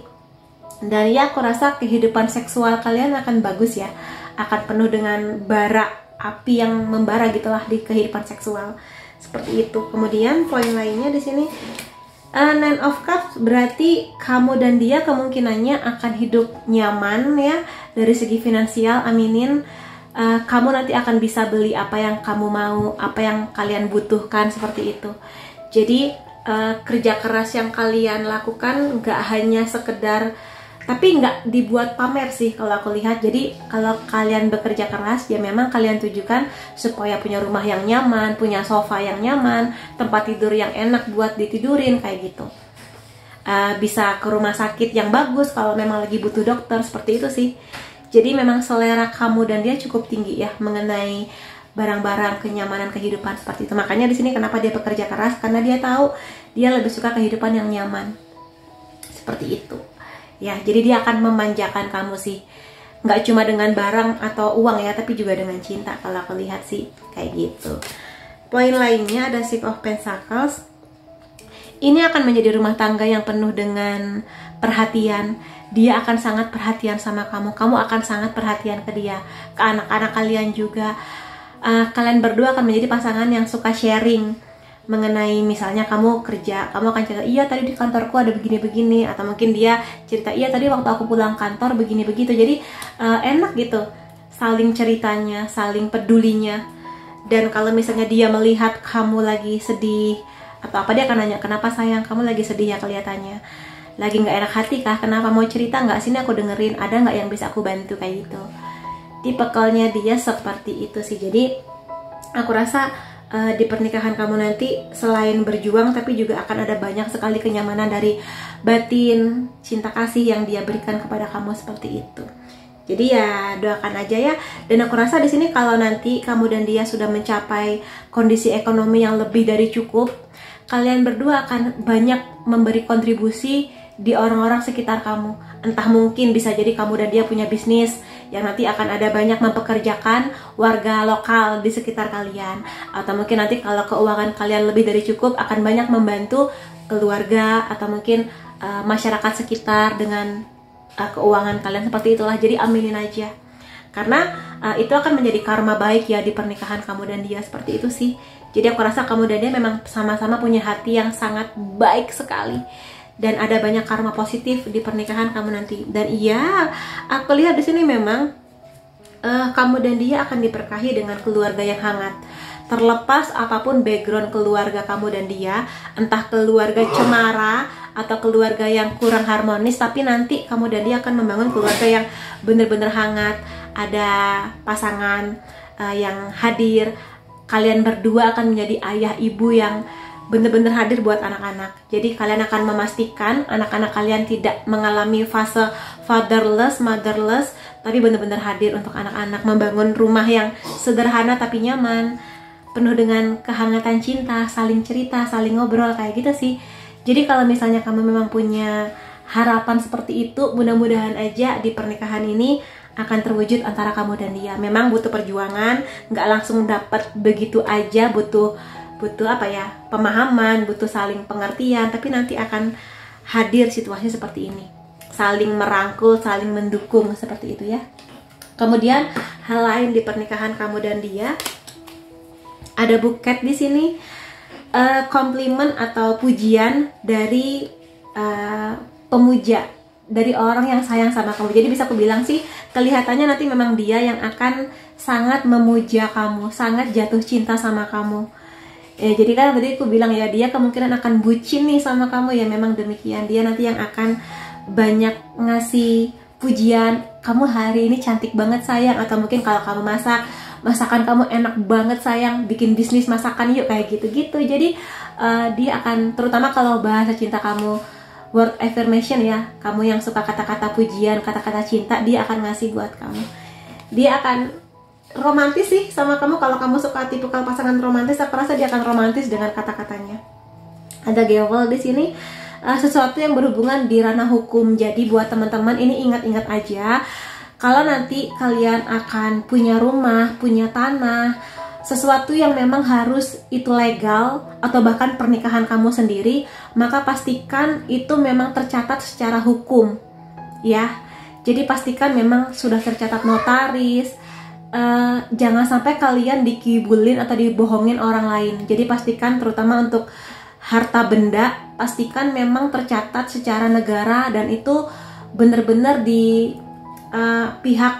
Dan ya aku rasa kehidupan seksual kalian akan bagus ya, akan penuh dengan bara api yang membara gitulah di kehidupan seksual. Seperti itu. Kemudian poin lainnya di sini, Nine of Cups, berarti kamu dan dia kemungkinannya akan hidup nyaman ya dari segi finansial. Aminin. Kamu nanti akan bisa beli apa yang kamu mau, apa yang kalian butuhkan, seperti itu. Jadi kerja keras yang kalian lakukan nggak hanya sekedar, tapi nggak dibuat pamer sih kalau aku lihat. Jadi kalau kalian bekerja keras ya memang kalian tujukan supaya punya rumah yang nyaman, punya sofa yang nyaman, tempat tidur yang enak buat ditidurin kayak gitu. Bisa ke rumah sakit yang bagus kalau memang lagi butuh dokter, seperti itu sih. Jadi memang selera kamu dan dia cukup tinggi ya mengenai barang-barang kenyamanan kehidupan seperti itu. Makanya di sini kenapa dia bekerja keras, karena dia tahu dia lebih suka kehidupan yang nyaman. Seperti itu. Ya, jadi dia akan memanjakan kamu sih. Nggak cuma dengan barang atau uang ya, tapi juga dengan cinta kalau aku lihat sih kayak gitu. Poin lainnya ada Six of Pentacles. Ini akan menjadi rumah tangga yang penuh dengan perhatian. Dia akan sangat perhatian sama kamu. Kamu akan sangat perhatian ke dia, ke anak-anak kalian juga. Kalian berdua akan menjadi pasangan yang suka sharing mengenai misalnya kamu kerja, kamu akan cerita, iya tadi di kantorku ada begini-begini, atau mungkin dia cerita, iya tadi waktu aku pulang kantor begini-begitu. Jadi enak gitu saling ceritanya, saling pedulinya. Dan kalau misalnya dia melihat kamu lagi sedih atau apa, dia akan nanya, kenapa sayang, kamu lagi sedih ya kelihatannya, lagi nggak enak hati kah, kenapa, mau cerita nggak, sini aku dengerin, ada nggak yang bisa aku bantu, kayak gitu. Tipikalnya dia seperti itu sih. Jadi aku rasa di pernikahan kamu nanti selain berjuang, tapi juga akan ada banyak sekali kenyamanan dari batin, cinta kasih yang dia berikan kepada kamu seperti itu. Jadi ya doakan aja ya. Dan aku rasa di sini kalau nanti kamu dan dia sudah mencapai kondisi ekonomi yang lebih dari cukup, kalian berdua akan banyak memberi kontribusi di orang-orang sekitar kamu. Entah mungkin bisa jadi kamu dan dia punya bisnis yang nanti akan ada banyak mempekerjakan warga lokal di sekitar kalian. Atau mungkin nanti kalau keuangan kalian lebih dari cukup, akan banyak membantu keluarga atau mungkin masyarakat sekitar dengan keuangan kalian, seperti itulah. Jadi aminin aja, karena itu akan menjadi karma baik ya di pernikahan kamu dan dia, seperti itu sih. Jadi aku rasa kamu dan dia memang sama-sama punya hati yang sangat baik sekali, dan ada banyak karma positif di pernikahan kamu nanti. Dan iya, aku lihat di sini memang kamu dan dia akan diberkahi dengan keluarga yang hangat. Terlepas apapun background keluarga kamu dan dia, entah keluarga cemara atau keluarga yang kurang harmonis, tapi nanti kamu dan dia akan membangun keluarga yang benar-benar hangat. Ada pasangan yang hadir, kalian berdua akan menjadi ayah ibu yang benar-benar hadir buat anak-anak. Jadi kalian akan memastikan anak-anak kalian tidak mengalami fase fatherless, motherless, tapi benar-benar hadir untuk anak-anak, membangun rumah yang sederhana tapi nyaman, penuh dengan kehangatan cinta, saling cerita, saling ngobrol, kayak gitu sih. Jadi kalau misalnya kamu memang punya harapan seperti itu, mudah-mudahan aja di pernikahan ini akan terwujud antara kamu dan dia. Memang butuh perjuangan, nggak langsung dapat begitu aja, butuh apa ya, pemahaman, butuh saling pengertian, tapi nanti akan hadir situasi seperti ini, saling merangkul, saling mendukung, seperti itu ya. Kemudian hal lain di pernikahan kamu dan dia, ada buket di sini, komplimen atau pujian dari pemuja, dari orang yang sayang sama kamu. Jadi bisa aku bilang sih, kelihatannya nanti memang dia yang akan sangat memuja kamu, sangat jatuh cinta sama kamu. Jadi kan tadi aku bilang ya, dia kemungkinan akan bucin nih sama kamu ya, memang demikian. Dia nanti yang akan banyak ngasih pujian, kamu hari ini cantik banget sayang, atau mungkin kalau kamu masakan kamu enak banget sayang, bikin bisnis masakan yuk, kayak gitu-gitu. Jadi dia akan, terutama kalau bahasa cinta kamu word affirmation ya, kamu yang suka kata-kata pujian, kata-kata cinta, dia akan ngasih buat kamu. Dia akan romantis sih sama kamu. Kalau kamu suka tipikal pasangan romantis, aku rasa dia akan romantis dengan kata-katanya. Ada Devil di sini, sesuatu yang berhubungan di ranah hukum. Jadi buat teman-teman ini ingat-ingat aja, kalau nanti kalian akan punya rumah, punya tanah, sesuatu yang memang harus itu legal, atau bahkan pernikahan kamu sendiri, maka pastikan itu memang tercatat secara hukum ya. Jadi pastikan memang sudah tercatat notaris. Jangan sampai kalian dikibulin atau dibohongin orang lain. Jadi pastikan, terutama untuk harta benda, pastikan memang tercatat secara negara, dan itu benar-benar di pihak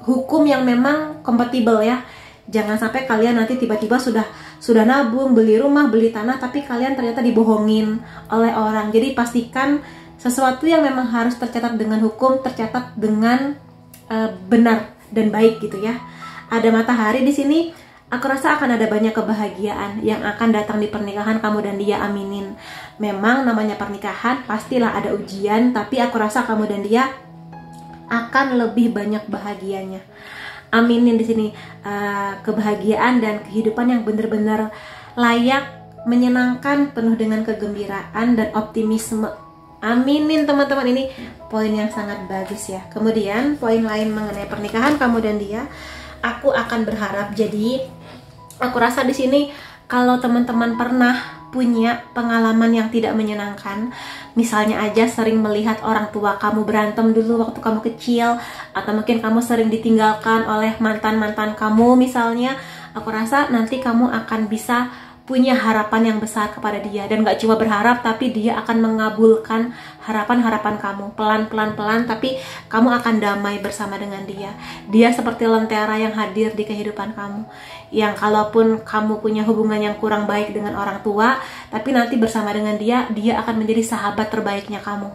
hukum yang memang kompatibel ya. Jangan sampai kalian nanti tiba-tiba sudah sudah nabung, beli rumah, beli tanah, tapi kalian ternyata dibohongin oleh orang. Jadi pastikan sesuatu yang memang harus tercatat dengan hukum, tercatat dengan benar dan baik gitu ya. Ada matahari di sini. Aku rasa akan ada banyak kebahagiaan yang akan datang di pernikahan kamu dan dia, aminin. Memang namanya pernikahan pastilah ada ujian, tapi aku rasa kamu dan dia akan lebih banyak bahagianya. Aminin di sini kebahagiaan dan kehidupan yang benar-benar layak, menyenangkan, penuh dengan kegembiraan dan optimisme. Aminin teman-teman, ini poin yang sangat bagus ya. Kemudian poin lain mengenai pernikahan kamu dan dia, aku akan berharap. Jadi aku rasa di sini kalau teman-teman pernah punya pengalaman yang tidak menyenangkan, misalnya aja sering melihat orang tua kamu berantem dulu waktu kamu kecil, atau mungkin kamu sering ditinggalkan oleh mantan-mantan kamu misalnya, aku rasa nanti kamu akan bisa punya harapan yang besar kepada dia, dan gak cuma berharap, tapi dia akan mengabulkan harapan-harapan kamu pelan-pelan, tapi kamu akan damai bersama dengan dia. Dia seperti lentera yang hadir di kehidupan kamu, yang kalaupun kamu punya hubungan yang kurang baik dengan orang tua, tapi nanti bersama dengan dia, dia akan menjadi sahabat terbaiknya kamu.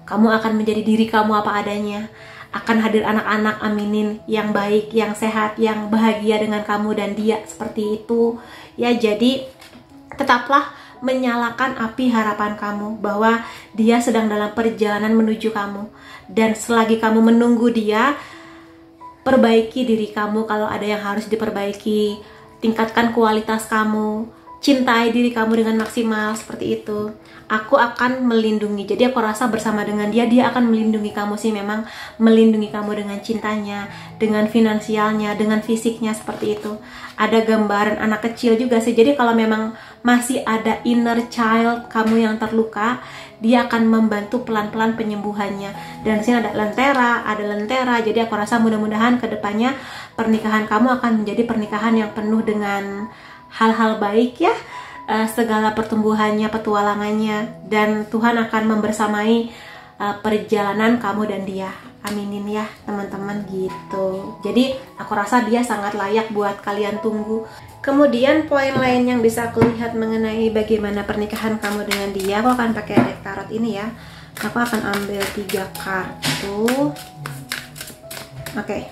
Kamu akan menjadi diri kamu apa adanya. Akan hadir anak-anak, aminin, yang baik, yang sehat, yang bahagia dengan kamu dan dia, seperti itu ya. Jadi tetaplah menyalakan api harapan kamu bahwa dia sedang dalam perjalanan menuju kamu, dan selagi kamu menunggu dia, perbaiki diri kamu kalau ada yang harus diperbaiki, tingkatkan kualitas kamu, cintai diri kamu dengan maksimal, seperti itu. Aku akan melindungi. Jadi aku rasa bersama dengan dia, dia akan melindungi kamu sih, memang melindungi kamu dengan cintanya, dengan finansialnya, dengan fisiknya, seperti itu. Ada gambaran anak kecil juga sih. Jadi kalau memang masih ada inner child kamu yang terluka, dia akan membantu pelan-pelan penyembuhannya. Dan di sini ada lentera. Jadi aku rasa mudah-mudahan kedepannya pernikahan kamu akan menjadi pernikahan yang penuh dengan hal-hal baik ya. Segala pertumbuhannya, petualangannya, dan Tuhan akan membersamai perjalanan kamu dan dia. Aminin ya teman-teman gitu. Jadi aku rasa dia sangat layak buat kalian tunggu. Kemudian poin lain yang bisa aku lihat mengenai bagaimana pernikahan kamu dengan dia, aku akan pakai deck tarot ini ya. Aku akan ambil 3 kartu. Oke.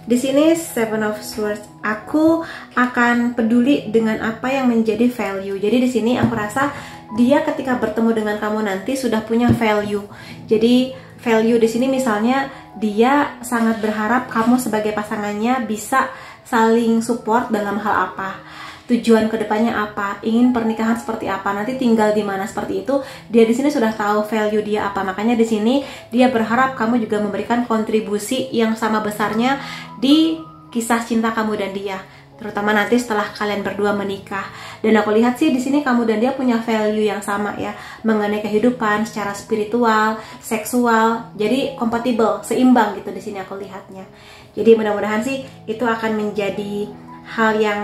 Di sini Seven of Swords. Aku akan peduli dengan apa yang menjadi value. Jadi di sini aku rasa dia ketika bertemu dengan kamu nanti sudah punya value. Jadi value di sini misalnya dia sangat berharap kamu sebagai pasangannya bisa saling support dalam hal apa, tujuan kedepannya apa, ingin pernikahan seperti apa, nanti tinggal di mana, seperti itu. Dia di sini sudah tahu value dia apa, makanya di sini dia berharap kamu juga memberikan kontribusi yang sama besarnya di kisah cinta kamu dan dia, terutama nanti setelah kalian berdua menikah. Dan aku lihat sih di sini kamu dan dia punya value yang sama ya, mengenai kehidupan secara spiritual, seksual, jadi kompatibel, seimbang gitu di sini aku lihatnya. Jadi mudah-mudahan sih itu akan menjadi hal yang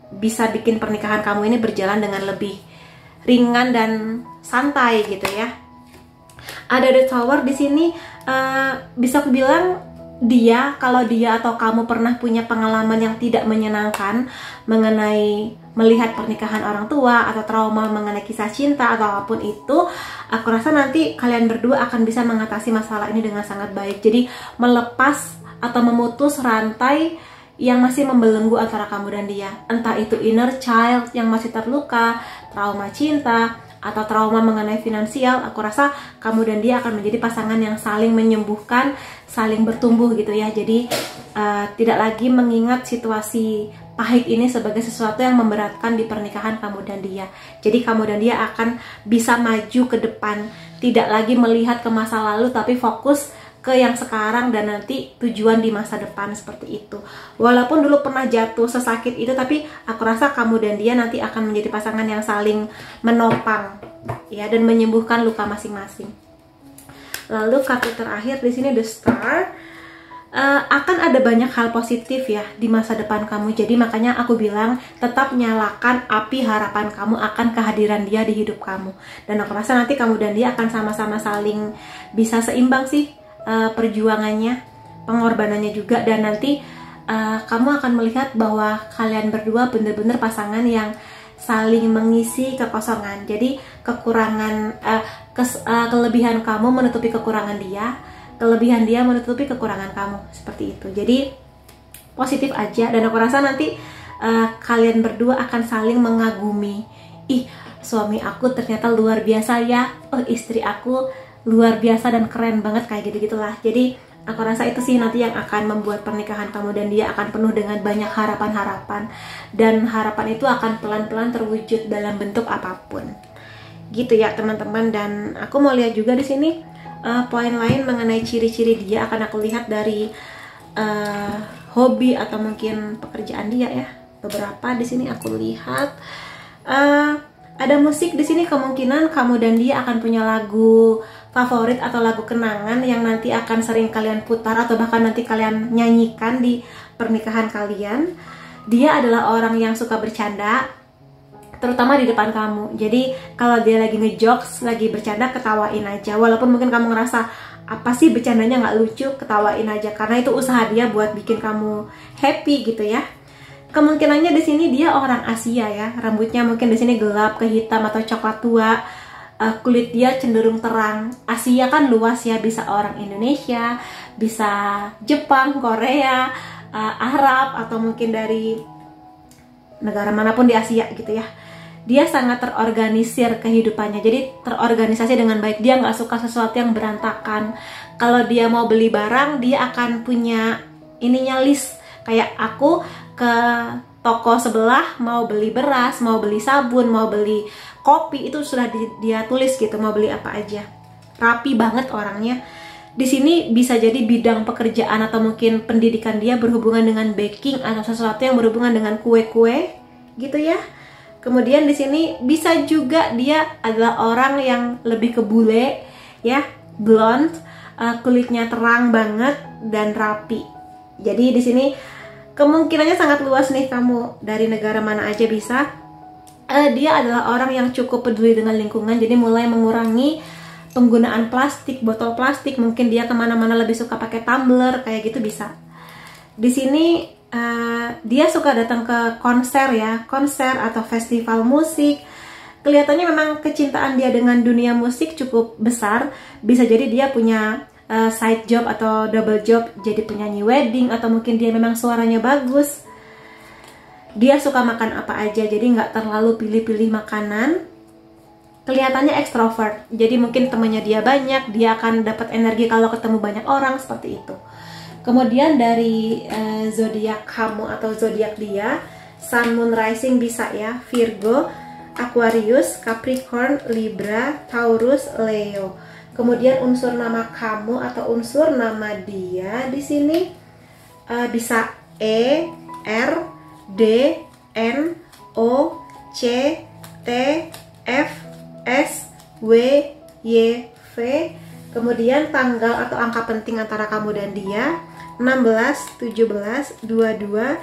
bisa bikin pernikahan kamu ini berjalan dengan lebih ringan dan santai gitu ya. Ada The Tower di sini, bisa aku bilang kalau dia atau kamu pernah punya pengalaman yang tidak menyenangkan mengenai melihat pernikahan orang tua atau trauma mengenai kisah cinta atau apapun itu, aku rasa nanti kalian berdua akan bisa mengatasi masalah ini dengan sangat baik. Jadi melepas atau memutus rantai yang masih membelenggu antara kamu dan dia, entah itu inner child yang masih terluka, trauma cinta, atau trauma mengenai finansial. Aku rasa kamu dan dia akan menjadi pasangan yang saling menyembuhkan, saling bertumbuh gitu ya. Jadi tidak lagi mengingat situasi pahit ini sebagai sesuatu yang memberatkan di pernikahan kamu dan dia. Jadi kamu dan dia akan bisa maju ke depan, tidak lagi melihat ke masa lalu, tapi fokus ke yang sekarang dan nanti tujuan di masa depan, seperti itu. Walaupun dulu pernah jatuh sesakit itu, tapi aku rasa kamu dan dia nanti akan menjadi pasangan yang saling menopang ya, dan menyembuhkan luka masing-masing. Lalu kartu terakhir di sini The Star. Akan ada banyak hal positif ya di masa depan kamu. Jadi makanya aku bilang tetap nyalakan api harapan kamu akan kehadiran dia di hidup kamu. Dan aku rasa nanti kamu dan dia akan sama-sama saling bisa seimbang sih perjuangannya, pengorbanannya juga, dan nanti kamu akan melihat bahwa kalian berdua benar-benar pasangan yang saling mengisi kekosongan. Jadi kelebihan kamu menutupi kekurangan dia, kelebihan dia menutupi kekurangan kamu, seperti itu. Jadi positif aja, dan aku rasa nanti kalian berdua akan saling mengagumi. Ih, suami aku ternyata luar biasa ya, oh istri aku luar biasa dan keren banget, kayak gitu-gitulah. Jadi aku rasa itu sih nanti yang akan membuat pernikahan kamu dan dia akan penuh dengan banyak harapan-harapan, dan harapan itu akan pelan-pelan terwujud dalam bentuk apapun. Gitu ya teman-teman. Dan aku mau lihat juga di sini poin lain mengenai ciri-ciri dia, akan aku lihat dari hobi atau mungkin pekerjaan dia ya. Beberapa di sini aku lihat ada musik di sini, kemungkinan kamu dan dia akan punya lagu favorit atau lagu kenangan yang nanti akan sering kalian putar atau bahkan nanti kalian nyanyikan di pernikahan kalian. Dia adalah orang yang suka bercanda, terutama di depan kamu. Jadi kalau dia lagi ngejokes, lagi bercanda, ketawain aja. Walaupun mungkin kamu ngerasa apa sih bercandanya nggak lucu, ketawain aja karena itu usaha dia buat bikin kamu happy gitu ya. Kemungkinannya di sini dia orang Asia ya, rambutnya mungkin di sini gelap ke hitam atau coklat tua, kulit dia cenderung terang. Asia kan luas ya, bisa orang Indonesia, bisa Jepang, Korea, Arab, atau mungkin dari negara manapun di Asia gitu ya. Dia sangat terorganisir kehidupannya, jadi terorganisasi dengan baik. Dia nggak suka sesuatu yang berantakan. Kalau dia mau beli barang, dia akan punya ininya list. Kayak aku ke toko sebelah mau beli beras, mau beli sabun, mau beli kopi, itu sudah dia tulis gitu, mau beli apa aja. Rapi banget orangnya. Di sini bisa jadi bidang pekerjaan atau mungkin pendidikan dia berhubungan dengan baking atau sesuatu yang berhubungan dengan kue-kue gitu ya. Kemudian di sini bisa juga dia adalah orang yang lebih ke bule ya, blonde, kulitnya terang banget dan rapi. Jadi di sini kemungkinannya sangat luas nih, kamu dari negara mana aja bisa. Dia adalah orang yang cukup peduli dengan lingkungan, jadi mulai mengurangi penggunaan plastik, botol plastik. Mungkin dia kemana-mana lebih suka pakai tumbler, kayak gitu bisa. Di sini dia suka datang ke konser ya, konser atau festival musik. Kelihatannya memang kecintaan dia dengan dunia musik cukup besar. Bisa jadi dia punya side job atau double job, jadi penyanyi wedding, atau mungkin dia memang suaranya bagus. Dia suka makan apa aja, jadi nggak terlalu pilih-pilih makanan. Kelihatannya ekstrovert, jadi mungkin temannya dia banyak, dia akan dapat energi kalau ketemu banyak orang, seperti itu. Kemudian dari zodiak kamu atau zodiak dia, Sun, Moon, Rising bisa ya, Virgo, Aquarius, Capricorn, Libra, Taurus, Leo. Kemudian unsur nama kamu atau unsur nama dia di sini bisa E, R, D, N, O, C, T, F, S, W, Y, V. Kemudian tanggal atau angka penting antara kamu dan dia 16, 17, 22,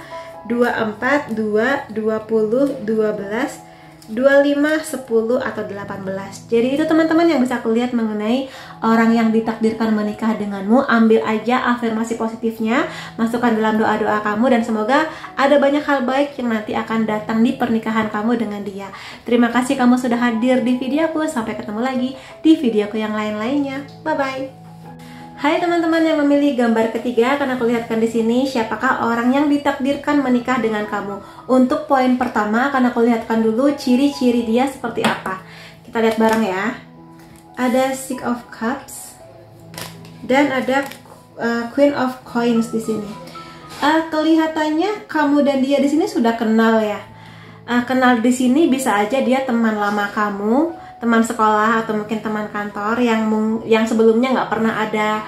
24, 2, 20, 12, 25, 10, atau 18. Jadi itu teman-teman yang bisa aku lihat mengenai orang yang ditakdirkan menikah denganmu. Ambil aja afirmasi positifnya, masukkan dalam doa-doa kamu, dan semoga ada banyak hal baik yang nanti akan datang di pernikahan kamu dengan dia. Terima kasih kamu sudah hadir di videoku. Sampai ketemu lagi di videoku yang lain-lainnya. Bye-bye. Hai teman-teman yang memilih gambar ketiga, akan aku lihatkan di sini siapakah orang yang ditakdirkan menikah dengan kamu. Untuk poin pertama akan aku lihatkan dulu ciri-ciri dia seperti apa. Kita lihat bareng ya. Ada Six of Cups dan ada Queen of Coins di sini. Kelihatannya kamu dan dia di sini sudah kenal ya. Kenal di sini bisa aja dia teman lama kamu, teman sekolah, atau mungkin teman kantor yang sebelumnya nggak pernah ada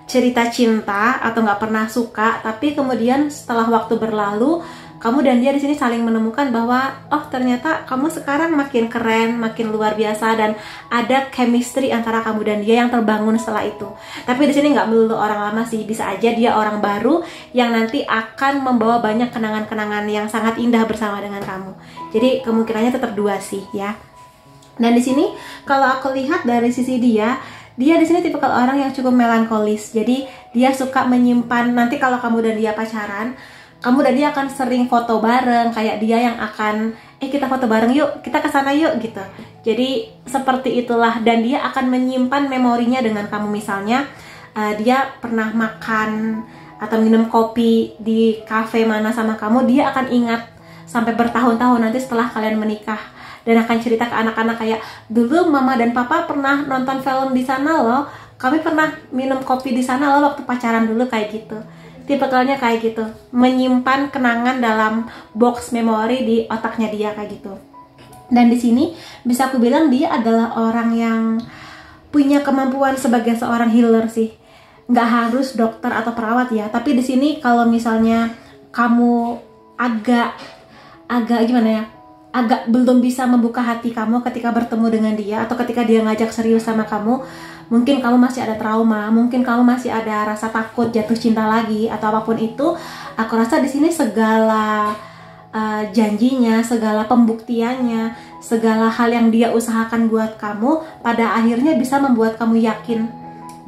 cerita cinta atau nggak pernah suka, tapi kemudian setelah waktu berlalu kamu dan dia di sini saling menemukan bahwa oh ternyata kamu sekarang makin keren, makin luar biasa, dan ada chemistry antara kamu dan dia yang terbangun setelah itu. Tapi di sini nggak melulu orang lama sih, bisa aja dia orang baru yang nanti akan membawa banyak kenangan-kenangan yang sangat indah bersama dengan kamu. Jadi kemungkinannya tetap dua sih ya. Dan di sini kalau aku lihat dari sisi dia di sini tipikal orang yang cukup melankolis. Jadi dia suka menyimpan, nanti kalau kamu dan dia pacaran, kamu dan dia akan sering foto bareng, kayak dia yang akan kita foto bareng yuk, kita ke sana yuk gitu. Jadi seperti itulah, dan dia akan menyimpan memorinya dengan kamu. Misalnya dia pernah makan atau minum kopi di kafe mana sama kamu, dia akan ingat sampai bertahun-tahun nanti setelah kalian menikah, dan akan cerita ke anak-anak kayak, dulu mama dan papa pernah nonton film di sana loh, kami pernah minum kopi di sana loh waktu pacaran dulu, kayak gitu. Tipikalnya kayak gitu, menyimpan kenangan dalam box memori di otaknya dia kayak gitu. Dan di sini bisa aku bilang dia adalah orang yang punya kemampuan sebagai seorang healer sih. Nggak harus dokter atau perawat ya, tapi di sini kalau misalnya kamu agak gimana ya, agak belum bisa membuka hati kamu ketika bertemu dengan dia, atau ketika dia ngajak serius sama kamu, mungkin kamu masih ada trauma, mungkin kamu masih ada rasa takut jatuh cinta lagi atau apapun itu, aku rasa di sini segala janjinya, segala pembuktiannya, segala hal yang dia usahakan buat kamu, pada akhirnya bisa membuat kamu yakin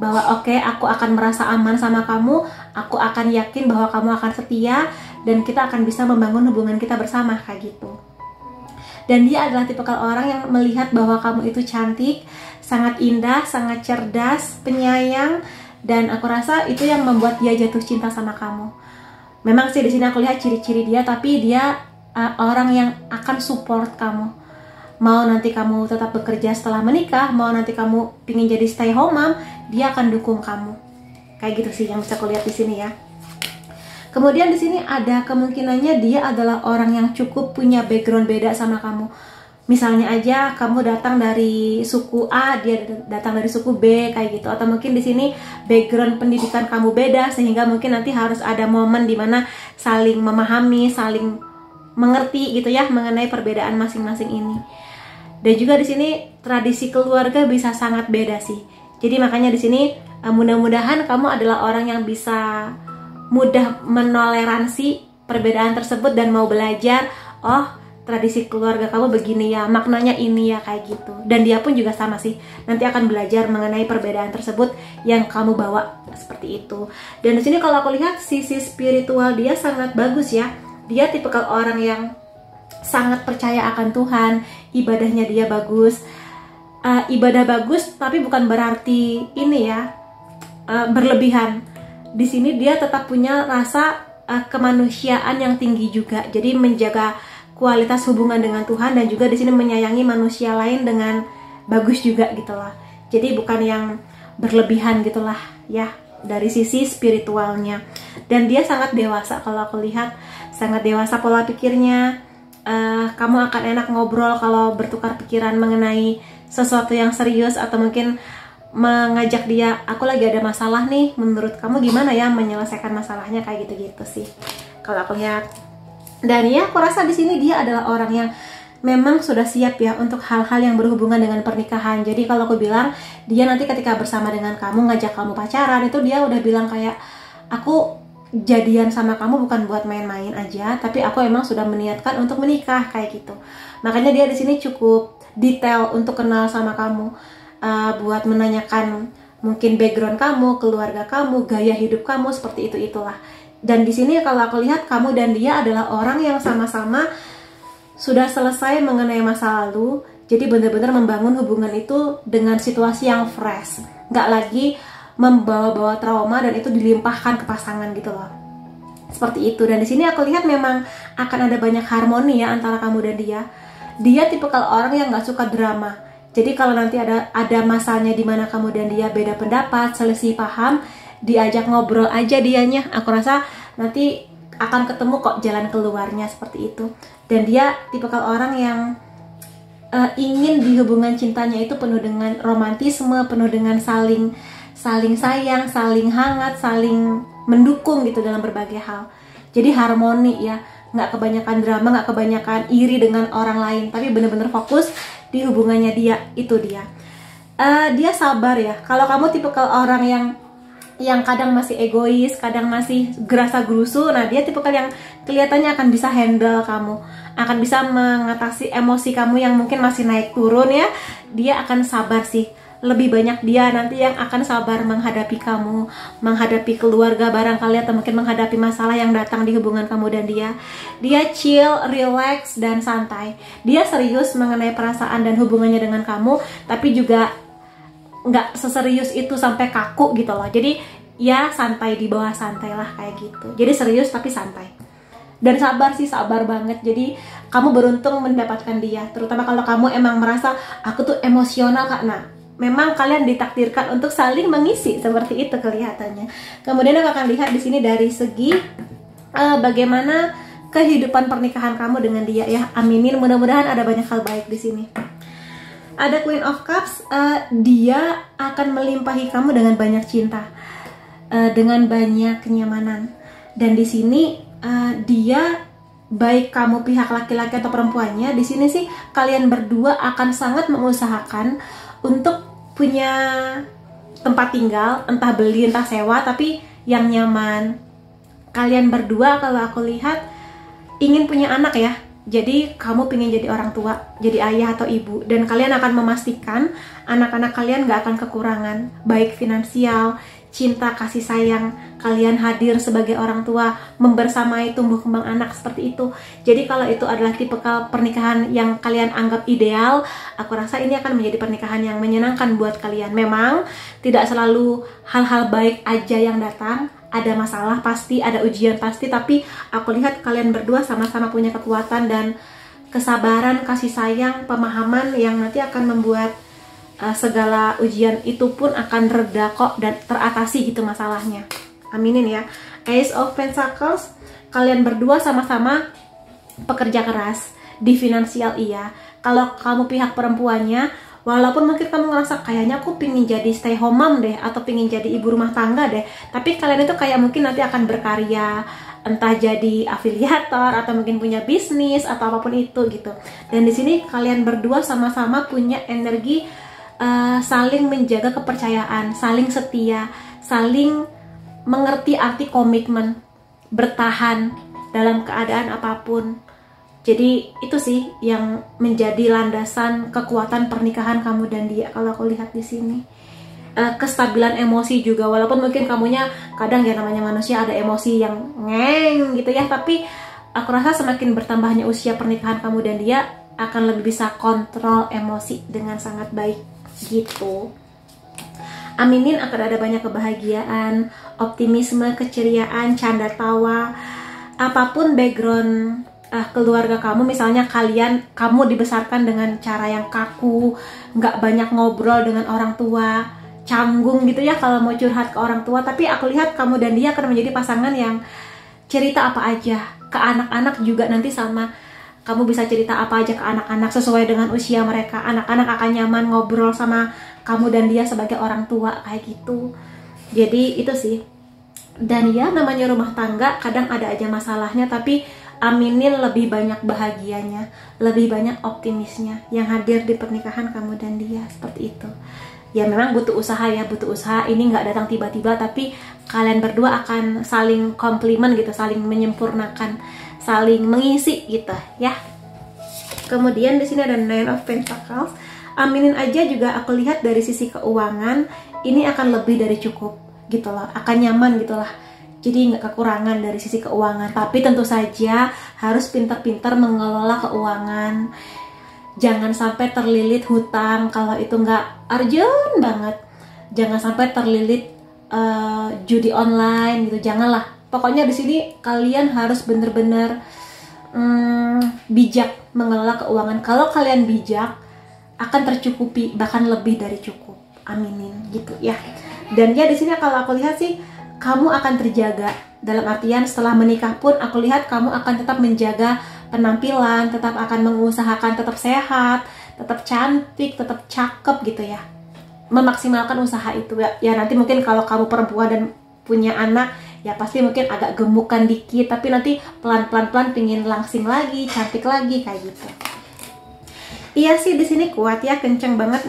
bahwa oke, aku akan merasa aman sama kamu, aku akan yakin bahwa kamu akan setia, dan kita akan bisa membangun hubungan kita bersama kayak gitu. Dan dia adalah tipikal orang yang melihat bahwa kamu itu cantik, sangat indah, sangat cerdas, penyayang, dan aku rasa itu yang membuat dia jatuh cinta sama kamu. Memang sih di sini aku lihat ciri-ciri dia, tapi dia orang yang akan support kamu. Mau nanti kamu tetap bekerja setelah menikah, mau nanti kamu pingin jadi stay home mom, dia akan dukung kamu. Kayak gitu sih yang bisa aku lihat di sini ya. Kemudian di sini ada kemungkinannya dia adalah orang yang cukup punya background beda sama kamu. Misalnya aja kamu datang dari suku A, dia datang dari suku B kayak gitu. Atau mungkin di sini background pendidikan kamu beda, sehingga mungkin nanti harus ada momen dimana saling memahami, saling mengerti gitu ya mengenai perbedaan masing-masing ini. Dan juga di sini tradisi keluarga bisa sangat beda sih. Jadi makanya di sini mudah-mudahan kamu adalah orang yang bisa mudah menoleransi perbedaan tersebut dan mau belajar, oh tradisi keluarga kamu begini ya, maknanya ini ya, kayak gitu. Dan dia pun juga sama sih, nanti akan belajar mengenai perbedaan tersebut yang kamu bawa seperti itu. Dan di sini kalau aku lihat sisi spiritual dia sangat bagus ya. Dia tipikal orang yang sangat percaya akan Tuhan, ibadahnya dia bagus. Ibadah bagus tapi bukan berarti ini ya berlebihan. Di sini dia tetap punya rasa kemanusiaan yang tinggi juga. Jadi menjaga kualitas hubungan dengan Tuhan, dan juga di sini menyayangi manusia lain dengan bagus juga gitulah. Jadi bukan yang berlebihan gitulah ya dari sisi spiritualnya. Dan dia sangat dewasa kalau aku lihat, sangat dewasa pola pikirnya. Kamu akan enak ngobrol kalau bertukar pikiran mengenai sesuatu yang serius, atau mungkin mengajak dia, aku lagi ada masalah nih, menurut kamu gimana ya menyelesaikan masalahnya, kayak gitu-gitu sih kalau aku lihat. Dan ya aku rasa di sini dia adalah orang yang memang sudah siap ya untuk hal-hal yang berhubungan dengan pernikahan. Jadi kalau aku bilang dia nanti ketika bersama dengan kamu, ngajak kamu pacaran, itu dia udah bilang kayak, aku jadian sama kamu bukan buat main-main aja, tapi aku emang sudah meniatkan untuk menikah, kayak gitu. Makanya dia di sini cukup detail untuk kenal sama kamu, buat menanyakan mungkin background kamu, keluarga kamu, gaya hidup kamu, seperti itulah. Dan di sini kalau aku lihat kamu dan dia adalah orang yang sama-sama sudah selesai mengenai masa lalu. Jadi benar-benar membangun hubungan itu dengan situasi yang fresh, nggak lagi membawa-bawa trauma dan itu dilimpahkan ke pasangan gitu loh. Seperti itu. Dan di sini aku lihat memang akan ada banyak harmoni ya antara kamu dan dia. Dia tipikal orang yang nggak suka drama. Jadi kalau nanti ada masanya di mana kamu dan dia beda pendapat, selisih paham, diajak ngobrol aja dianya. Aku rasa nanti akan ketemu kok jalan keluarnya, seperti itu. Dan dia tipikal orang yang ingin di hubungan cintanya itu penuh dengan romantisme, penuh dengan saling sayang, saling hangat, saling mendukung gitu dalam berbagai hal. Jadi harmoni ya, nggak kebanyakan drama, nggak kebanyakan iri dengan orang lain, tapi bener-bener fokus di hubungannya dia, itu dia. Dia sabar ya. Kalau kamu tipikal orang yang kadang masih egois, kadang masih gerasa gerusu, nah dia tipikal yang kelihatannya akan bisa handle kamu, akan bisa mengatasi emosi kamu yang mungkin masih naik turun ya. Dia akan sabar sih lebih banyak dia nanti yang akan sabar menghadapi kamu, menghadapi keluarga barangkali, atau mungkin menghadapi masalah yang datang di hubungan kamu dan dia. Dia chill, relax, dan santai. Dia serius mengenai perasaan dan hubungannya dengan kamu, tapi juga nggak seserius itu sampai kaku gitu loh. Jadi ya santai, di bawah santai lah kayak gitu. Jadi serius tapi santai. Dan sabar sih, sabar banget. Jadi kamu beruntung mendapatkan dia, terutama kalau kamu emang merasa aku tuh emosional Kak. Nah, memang kalian ditakdirkan untuk saling mengisi, seperti itu kelihatannya. Kemudian aku akan lihat di sini dari segi bagaimana kehidupan pernikahan kamu dengan dia ya. Aminin, mudah-mudahan ada banyak hal baik di sini. Ada Queen of Cups, dia akan melimpahi kamu dengan banyak cinta, dengan banyak kenyamanan. Dan di sini dia, baik kamu pihak laki-laki atau perempuannya, di sini sih kalian berdua akan sangat mengusahakan untuk punya tempat tinggal, entah beli entah sewa, tapi yang nyaman. Kalian berdua kalau aku lihat ingin punya anak ya. Jadi kamu pengen jadi orang tua, jadi ayah atau ibu, dan kalian akan memastikan anak-anak kalian gak akan kekurangan, baik finansial, cinta, kasih sayang. Kalian hadir sebagai orang tua, membersamai tumbuh kembang anak, seperti itu. Jadi kalau itu adalah tipikal pernikahan yang kalian anggap ideal, aku rasa ini akan menjadi pernikahan yang menyenangkan buat kalian. Memang tidak selalu hal-hal baik aja yang datang, ada masalah pasti, ada ujian pasti, tapi aku lihat kalian berdua sama-sama punya kekuatan dan kesabaran, kasih sayang, pemahaman yang nanti akan membuat segala ujian itu pun akan reda kok dan teratasi gitu masalahnya. Aminin ya. Ace of Pentacles, kalian berdua sama-sama pekerja keras. Di finansial iya. Kalau kamu pihak perempuannya, walaupun mungkin kamu ngerasa kayaknya aku pingin jadi stay home mom deh, atau pingin jadi ibu rumah tangga deh, tapi kalian itu kayak mungkin nanti akan berkarya, entah jadi afiliator atau mungkin punya bisnis atau apapun itu gitu. Dan di sini kalian berdua sama-sama punya energi saling menjaga kepercayaan, saling setia, saling mengerti arti komitmen, bertahan dalam keadaan apapun. Jadi itu sih yang menjadi landasan kekuatan pernikahan kamu dan dia kalau aku lihat di sini. Kestabilan emosi juga, walaupun mungkin kamunya kadang ya namanya manusia ada emosi yang ngeng gitu ya, tapi aku rasa semakin bertambahnya usia pernikahan kamu dan dia akan lebih bisa kontrol emosi dengan sangat baik gitu. Aminin akan ada banyak kebahagiaan, optimisme, keceriaan, canda tawa, apapun background keluarga kamu. Misalnya kamu dibesarkan dengan cara yang kaku, nggak banyak ngobrol dengan orang tua, canggung gitu ya kalau mau curhat ke orang tua, tapi aku lihat kamu dan dia akan menjadi pasangan yang cerita apa aja ke anak-anak juga nanti sama. Kamu bisa cerita apa aja ke anak-anak sesuai dengan usia mereka. Anak-anak akan nyaman ngobrol sama kamu dan dia sebagai orang tua kayak gitu. Jadi itu sih. Dan ya namanya rumah tangga kadang ada aja masalahnya, tapi aminin lebih banyak bahagianya, lebih banyak optimisnya yang hadir di pernikahan kamu dan dia, seperti itu. Ya memang butuh usaha ya, butuh usaha. Ini nggak datang tiba-tiba, tapi kalian berdua akan saling komplimen gitu, saling menyempurnakan, saling mengisi gitu ya. Kemudian di sini ada Nine of Pentacles. Aminin aja juga aku lihat dari sisi keuangan ini akan lebih dari cukup gitu loh, akan nyaman gitu lah. Jadi nggak kekurangan dari sisi keuangan, tapi tentu saja harus pintar-pintar mengelola keuangan. Jangan sampai terlilit hutang kalau itu nggak urgent banget. Jangan sampai terlilit judi online gitu, janganlah. Pokoknya di sini kalian harus bener-bener bijak mengelola keuangan. Kalau kalian bijak, akan tercukupi, bahkan lebih dari cukup. Aminin gitu ya. Dan ya di sini kalau aku lihat sih, kamu akan terjaga. Dalam artian setelah menikah pun aku lihat kamu akan tetap menjaga penampilan, tetap akan mengusahakan tetap sehat, tetap cantik, tetap cakep gitu ya. Memaksimalkan usaha itu ya. Nanti mungkin kalau kamu perempuan dan punya anak, ya pasti mungkin agak gemukan dikit, tapi nanti pelan-pelan pingin langsing lagi, cantik lagi kayak gitu. Iya sih di sini kuat ya, kenceng banget.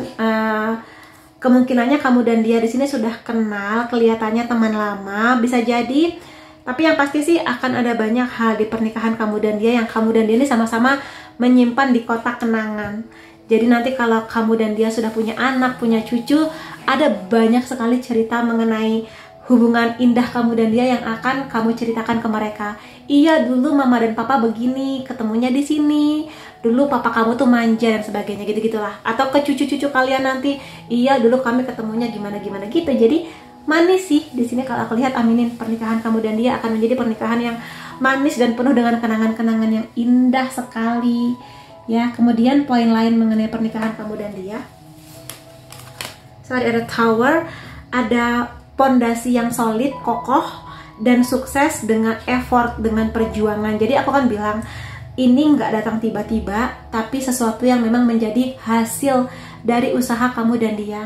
Kemungkinannya kamu dan dia di sini sudah kenal, kelihatannya teman lama, bisa jadi. Tapi yang pasti sih akan ada banyak hal di pernikahan kamu dan dia yang kamu dan dia ini sama-sama menyimpan di kotak kenangan. Jadi nanti kalau kamu dan dia sudah punya anak, punya cucu, ada banyak sekali cerita mengenai hubungan indah kamu dan dia yang akan kamu ceritakan ke mereka. Iya, dulu mama dan papa begini, ketemunya di sini. Dulu papa kamu tuh manja dan sebagainya, gitu-gitulah. Atau ke cucu-cucu kalian nanti, iya dulu kami ketemunya gimana-gimana gitu. Jadi manis sih di sini kalau aku lihat. Aminin, pernikahan kamu dan dia akan menjadi pernikahan yang manis dan penuh dengan kenangan-kenangan yang indah sekali. Ya, kemudian poin lain mengenai pernikahan kamu dan dia. Ada tower, ada pondasi yang solid, kokoh, dan sukses dengan effort, dengan perjuangan. Jadi aku kan bilang, ini nggak datang tiba-tiba, tapi sesuatu yang memang menjadi hasil dari usaha kamu dan dia.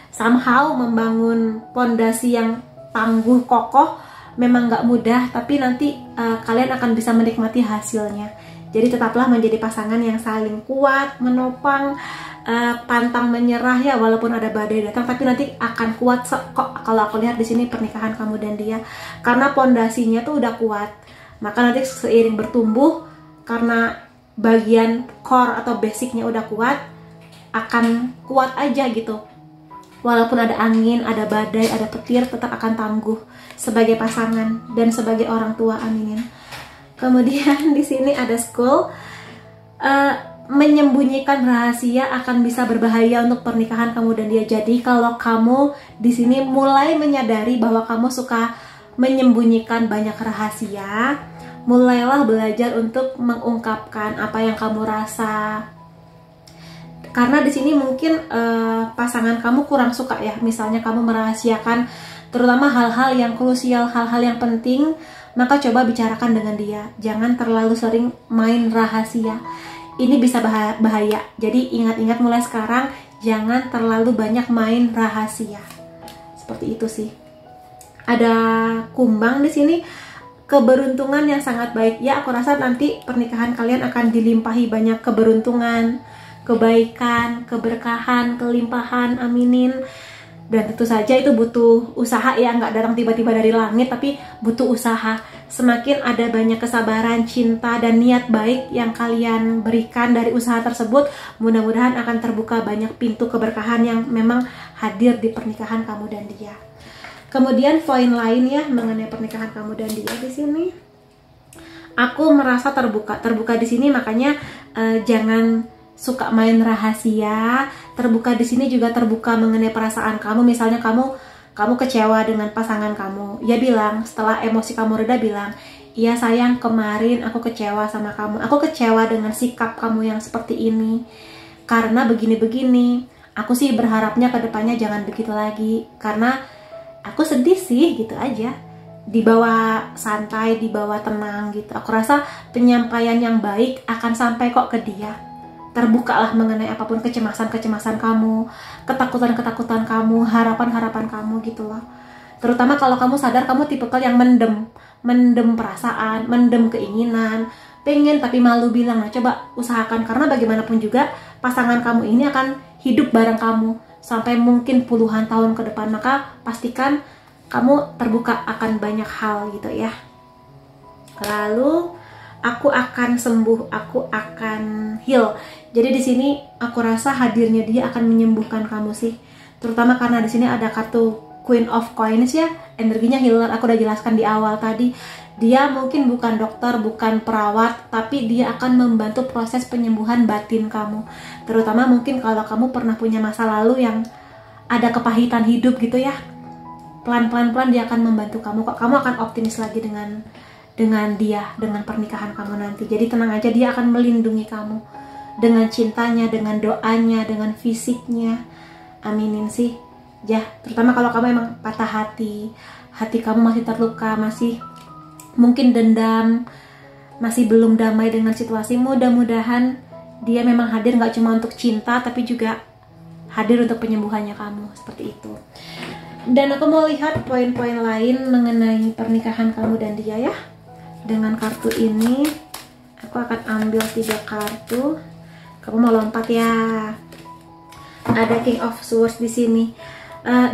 Somehow membangun pondasi yang tangguh, kokoh, memang nggak mudah, tapi nanti kalian akan bisa menikmati hasilnya. Jadi tetaplah menjadi pasangan yang saling kuat, menopang, pantang menyerah ya, walaupun ada badai datang, tapi nanti akan kuat kok. Kalau aku lihat di sini pernikahan kamu dan dia, karena pondasinya tuh udah kuat, maka nanti seiring bertumbuh, karena bagian core atau basicnya udah kuat, akan kuat aja gitu. Walaupun ada angin, ada badai, ada petir, tetap akan tangguh sebagai pasangan dan sebagai orang tua. Aminin. Kemudian di sini ada school. Menyembunyikan rahasia akan bisa berbahaya untuk pernikahan kamu dan dia. Jadi kalau kamu di sini mulai menyadari bahwa kamu suka menyembunyikan banyak rahasia, mulailah belajar untuk mengungkapkan apa yang kamu rasa. Karena di sini mungkin pasangan kamu kurang suka ya, misalnya kamu merahasiakan terutama hal-hal yang krusial, hal-hal yang penting, maka coba bicarakan dengan dia. Jangan terlalu sering main rahasia. Ini bisa bahaya. Jadi ingat-ingat mulai sekarang, jangan terlalu banyak main rahasia. Seperti itu sih. Ada kumbang di sini, keberuntungan yang sangat baik. Ya, aku rasa nanti pernikahan kalian akan dilimpahi banyak keberuntungan, kebaikan, keberkahan, kelimpahan. Aminin. Dan tentu saja itu butuh usaha ya, nggak datang tiba-tiba dari langit, tapi butuh usaha. Semakin ada banyak kesabaran, cinta, dan niat baik yang kalian berikan dari usaha tersebut, mudah-mudahan akan terbuka banyak pintu keberkahan yang memang hadir di pernikahan kamu dan dia. Kemudian poin lain ya mengenai pernikahan kamu dan dia di sini, aku merasa terbuka di sini, makanya jangan suka main rahasia. Terbuka di sini juga terbuka mengenai perasaan kamu. Misalnya kamu kecewa dengan pasangan kamu, ya bilang, setelah emosi kamu reda, bilang, iya sayang, kemarin aku kecewa sama kamu, aku kecewa dengan sikap kamu yang seperti ini karena begini-begini. Aku sih berharapnya kedepannya jangan begitu lagi, karena aku sedih sih, gitu aja. Dibawa santai, dibawa tenang gitu. Aku rasa penyampaian yang baik akan sampai kok ke dia. Terbukalah mengenai apapun kecemasan-kecemasan kamu, ketakutan-ketakutan kamu, harapan-harapan kamu gitu loh. Terutama kalau kamu sadar kamu tipikal yang mendem perasaan, mendem keinginan, pengen tapi malu bilang. Nah, coba usahakan, karena bagaimanapun juga pasangan kamu ini akan hidup bareng kamu sampai mungkin puluhan tahun ke depan. Maka pastikan kamu terbuka akan banyak hal gitu ya. Lalu aku akan sembuh, aku akan heal. Jadi di sini aku rasa hadirnya dia akan menyembuhkan kamu sih. Terutama karena di sini ada kartu Queen of Coins ya, energinya healer. Aku udah jelaskan di awal tadi. Dia mungkin bukan dokter, bukan perawat, tapi dia akan membantu proses penyembuhan batin kamu. Terutama mungkin kalau kamu pernah punya masa lalu yang ada kepahitan hidup gitu ya. Pelan-pelan dia akan membantu kamu kok. Kamu akan optimis lagi dengan dia, dengan pernikahan kamu nanti. Jadi tenang aja, dia akan melindungi kamu dengan cintanya, dengan doanya, dengan fisiknya. Aminin sih ya. Terutama kalau kamu emang patah hati kamu masih terluka, masih mungkin dendam, masih belum damai dengan situasi, mudah-mudahan dia memang hadir nggak cuma untuk cinta, tapi juga hadir untuk penyembuhannya kamu. Seperti itu. Dan aku mau lihat poin-poin lain mengenai pernikahan kamu dan dia ya. Dengan kartu ini aku akan ambil 3 kartu. Kamu mau lompat ya. Ada King of Swords di sini.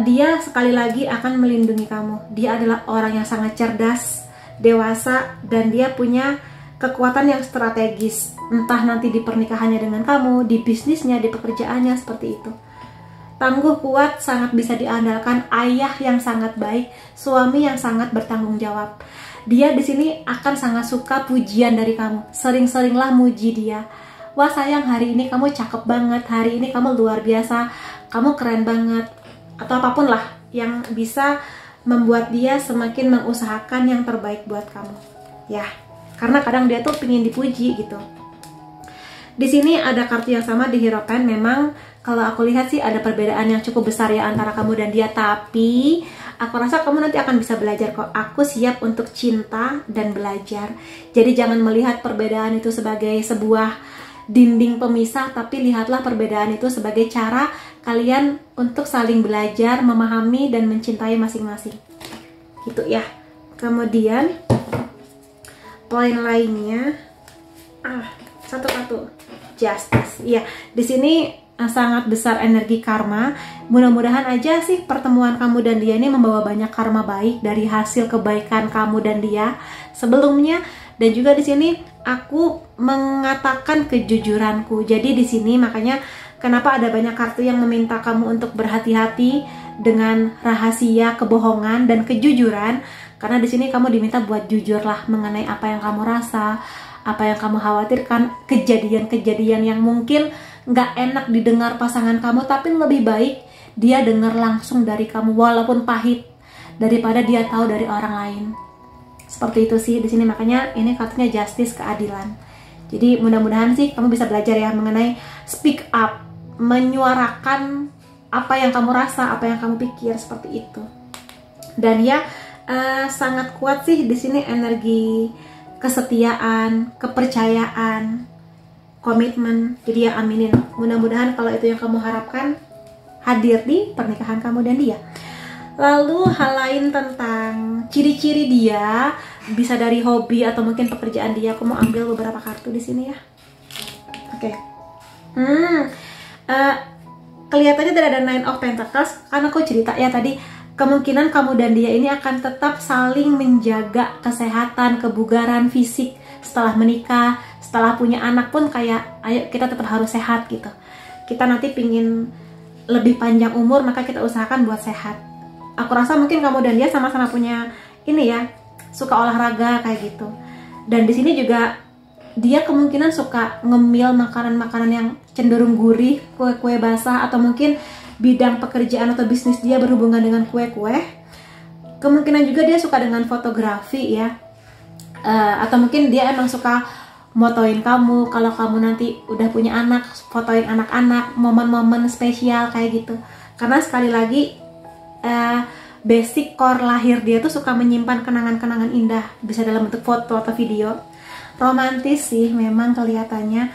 Dia sekali lagi akan melindungi kamu. Dia adalah orang yang sangat cerdas, dewasa, dan dia punya kekuatan yang strategis, entah nanti di pernikahannya dengan kamu, di bisnisnya, di pekerjaannya, seperti itu. Tangguh, kuat, sangat bisa diandalkan, ayah yang sangat baik, suami yang sangat bertanggung jawab. Dia di sini akan sangat suka pujian dari kamu. Sering-seringlah muji dia. Wah sayang, hari ini kamu cakep banget, hari ini kamu luar biasa, kamu keren banget, atau apapun lah yang bisa membuat dia semakin mengusahakan yang terbaik buat kamu. Ya, karena kadang dia tuh pingin dipuji gitu. Di sini ada kartu yang sama di Hierophant. Memang kalau aku lihat sih ada perbedaan yang cukup besar ya antara kamu dan dia, tapi aku rasa kamu nanti akan bisa belajar kok. Aku siap untuk cinta dan belajar. Jadi jangan melihat perbedaan itu sebagai sebuah dinding pemisah, tapi lihatlah perbedaan itu sebagai cara kalian untuk saling belajar, memahami dan mencintai masing-masing. Gitu ya. Kemudian poin lainnya, satu Justice. Iya, di sini sangat besar energi karma. Mudah-mudahan aja sih pertemuan kamu dan dia ini membawa banyak karma baik dari hasil kebaikan kamu dan dia sebelumnya. Dan juga di sini aku mengatakan kejujuranku. Jadi di sini makanya kenapa ada banyak kartu yang meminta kamu untuk berhati-hati dengan rahasia, kebohongan dan kejujuran. Karena di sini kamu diminta buat jujurlah mengenai apa yang kamu rasa, apa yang kamu khawatirkan, kejadian-kejadian yang mungkin nggak enak didengar pasangan kamu, tapi lebih baik dia dengar langsung dari kamu walaupun pahit daripada dia tahu dari orang lain. Seperti itu sih di sini, makanya ini kartunya Justice, keadilan. Jadi mudah-mudahan sih kamu bisa belajar ya mengenai speak up, menyuarakan apa yang kamu rasa, apa yang kamu pikir, seperti itu. Dan ya sangat kuat sih di sini energi kesetiaan, kepercayaan, komitmen. Jadi ya aminin. Mudah-mudahan kalau itu yang kamu harapkan hadir di pernikahan kamu dan dia. Lalu hal lain tentang ciri-ciri dia, bisa dari hobi atau mungkin pekerjaan dia. Aku mau ambil beberapa kartu di sini ya. Oke. Kelihatannya tidak ada Nine of Pentacles karena aku cerita ya tadi, kemungkinan kamu dan dia ini akan tetap saling menjaga kesehatan, kebugaran fisik setelah menikah, setelah punya anak pun kayak ayo kita tetap harus sehat gitu. Kita nanti pingin lebih panjang umur, maka kita usahakan buat sehat. Aku rasa mungkin kamu dan dia sama-sama punya ini ya, suka olahraga kayak gitu. Dan di sini juga dia kemungkinan suka ngemil makanan-makanan yang cenderung gurih, kue-kue basah, atau mungkin bidang pekerjaan atau bisnis dia berhubungan dengan kue-kue. Kemungkinan juga dia suka dengan fotografi ya, atau mungkin dia emang suka motoin kamu. Kalau kamu nanti udah punya anak, fotoin anak-anak, momen-momen spesial kayak gitu. Karena sekali lagi basic core lahir dia tuh suka menyimpan kenangan-kenangan indah, bisa dalam bentuk foto atau video. Romantis sih memang kelihatannya.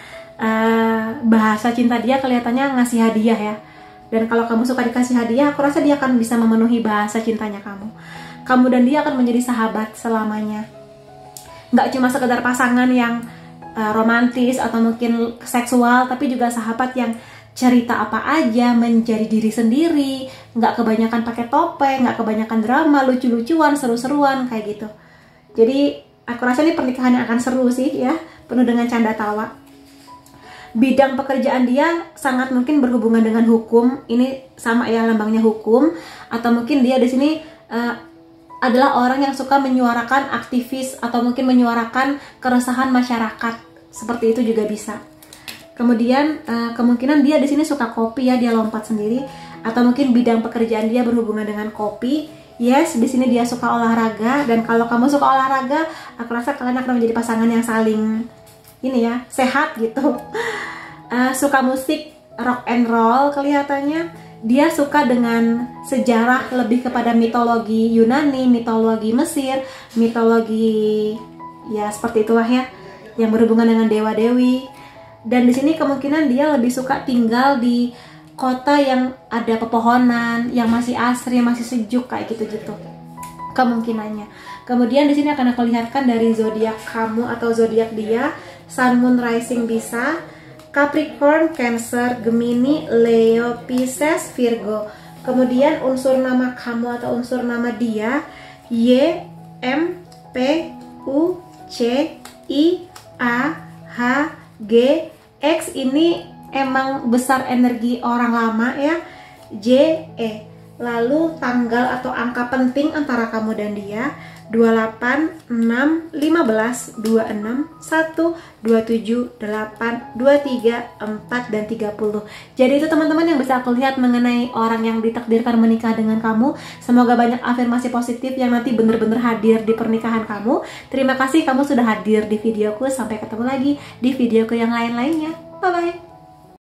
Bahasa cinta dia kelihatannya ngasih hadiah ya. Dan kalau kamu suka dikasih hadiah, aku rasa dia akan bisa memenuhi bahasa cintanya kamu. Kamu dan dia akan menjadi sahabat selamanya. Nggak cuma sekedar pasangan yang romantis atau mungkin seksual, tapi juga sahabat yang cerita apa aja, menjadi diri sendiri, nggak kebanyakan pakai topeng, nggak kebanyakan drama, lucu-lucuan, seru-seruan kayak gitu. Jadi aku rasa ini pernikahan yang akan seru sih ya, penuh dengan canda tawa. Bidang pekerjaan dia sangat mungkin berhubungan dengan hukum. Ini sama ya, lambangnya hukum. Atau mungkin dia di sini adalah orang yang suka menyuarakan aktivis atau mungkin menyuarakan keresahan masyarakat. Seperti itu juga bisa. Kemudian kemungkinan dia di sini suka kopi ya, dia lompat sendiri. Atau mungkin bidang pekerjaan dia berhubungan dengan kopi. Yes, di sini dia suka olahraga. Dan kalau kamu suka olahraga, aku rasa kalian akan menjadi pasangan yang saling ini ya, sehat gitu. Suka musik rock and roll kelihatannya. Dia suka dengan sejarah, lebih kepada mitologi Yunani, mitologi Mesir, mitologi ya seperti itulah ya, yang berhubungan dengan dewa-dewi. Dan di sini kemungkinan dia lebih suka tinggal di kota yang ada pepohonan, yang masih asri, masih sejuk kayak gitu-gitu. Kemungkinannya. Kemudian di sini akan aku lihatkan dari zodiak kamu atau zodiak dia. Sun, Moon, Rising bisa Capricorn, Cancer, Gemini, Leo, Pisces, Virgo. Kemudian unsur nama kamu atau unsur nama dia Y, M, P, U, C, I, A, H, G. X ini emang besar energi orang lama ya. J, E. Lalu tanggal atau angka penting antara kamu dan dia 28, 6, 15, 26, 1, 27, 8, 23, 4, dan 30. Jadi itu teman-teman yang bisa aku lihat mengenai orang yang ditakdirkan menikah dengan kamu. Semoga banyak afirmasi positif yang nanti bener-bener hadir di pernikahan kamu. Terima kasih kamu sudah hadir di videoku. Sampai ketemu lagi di videoku yang lain-lainnya. Bye-bye.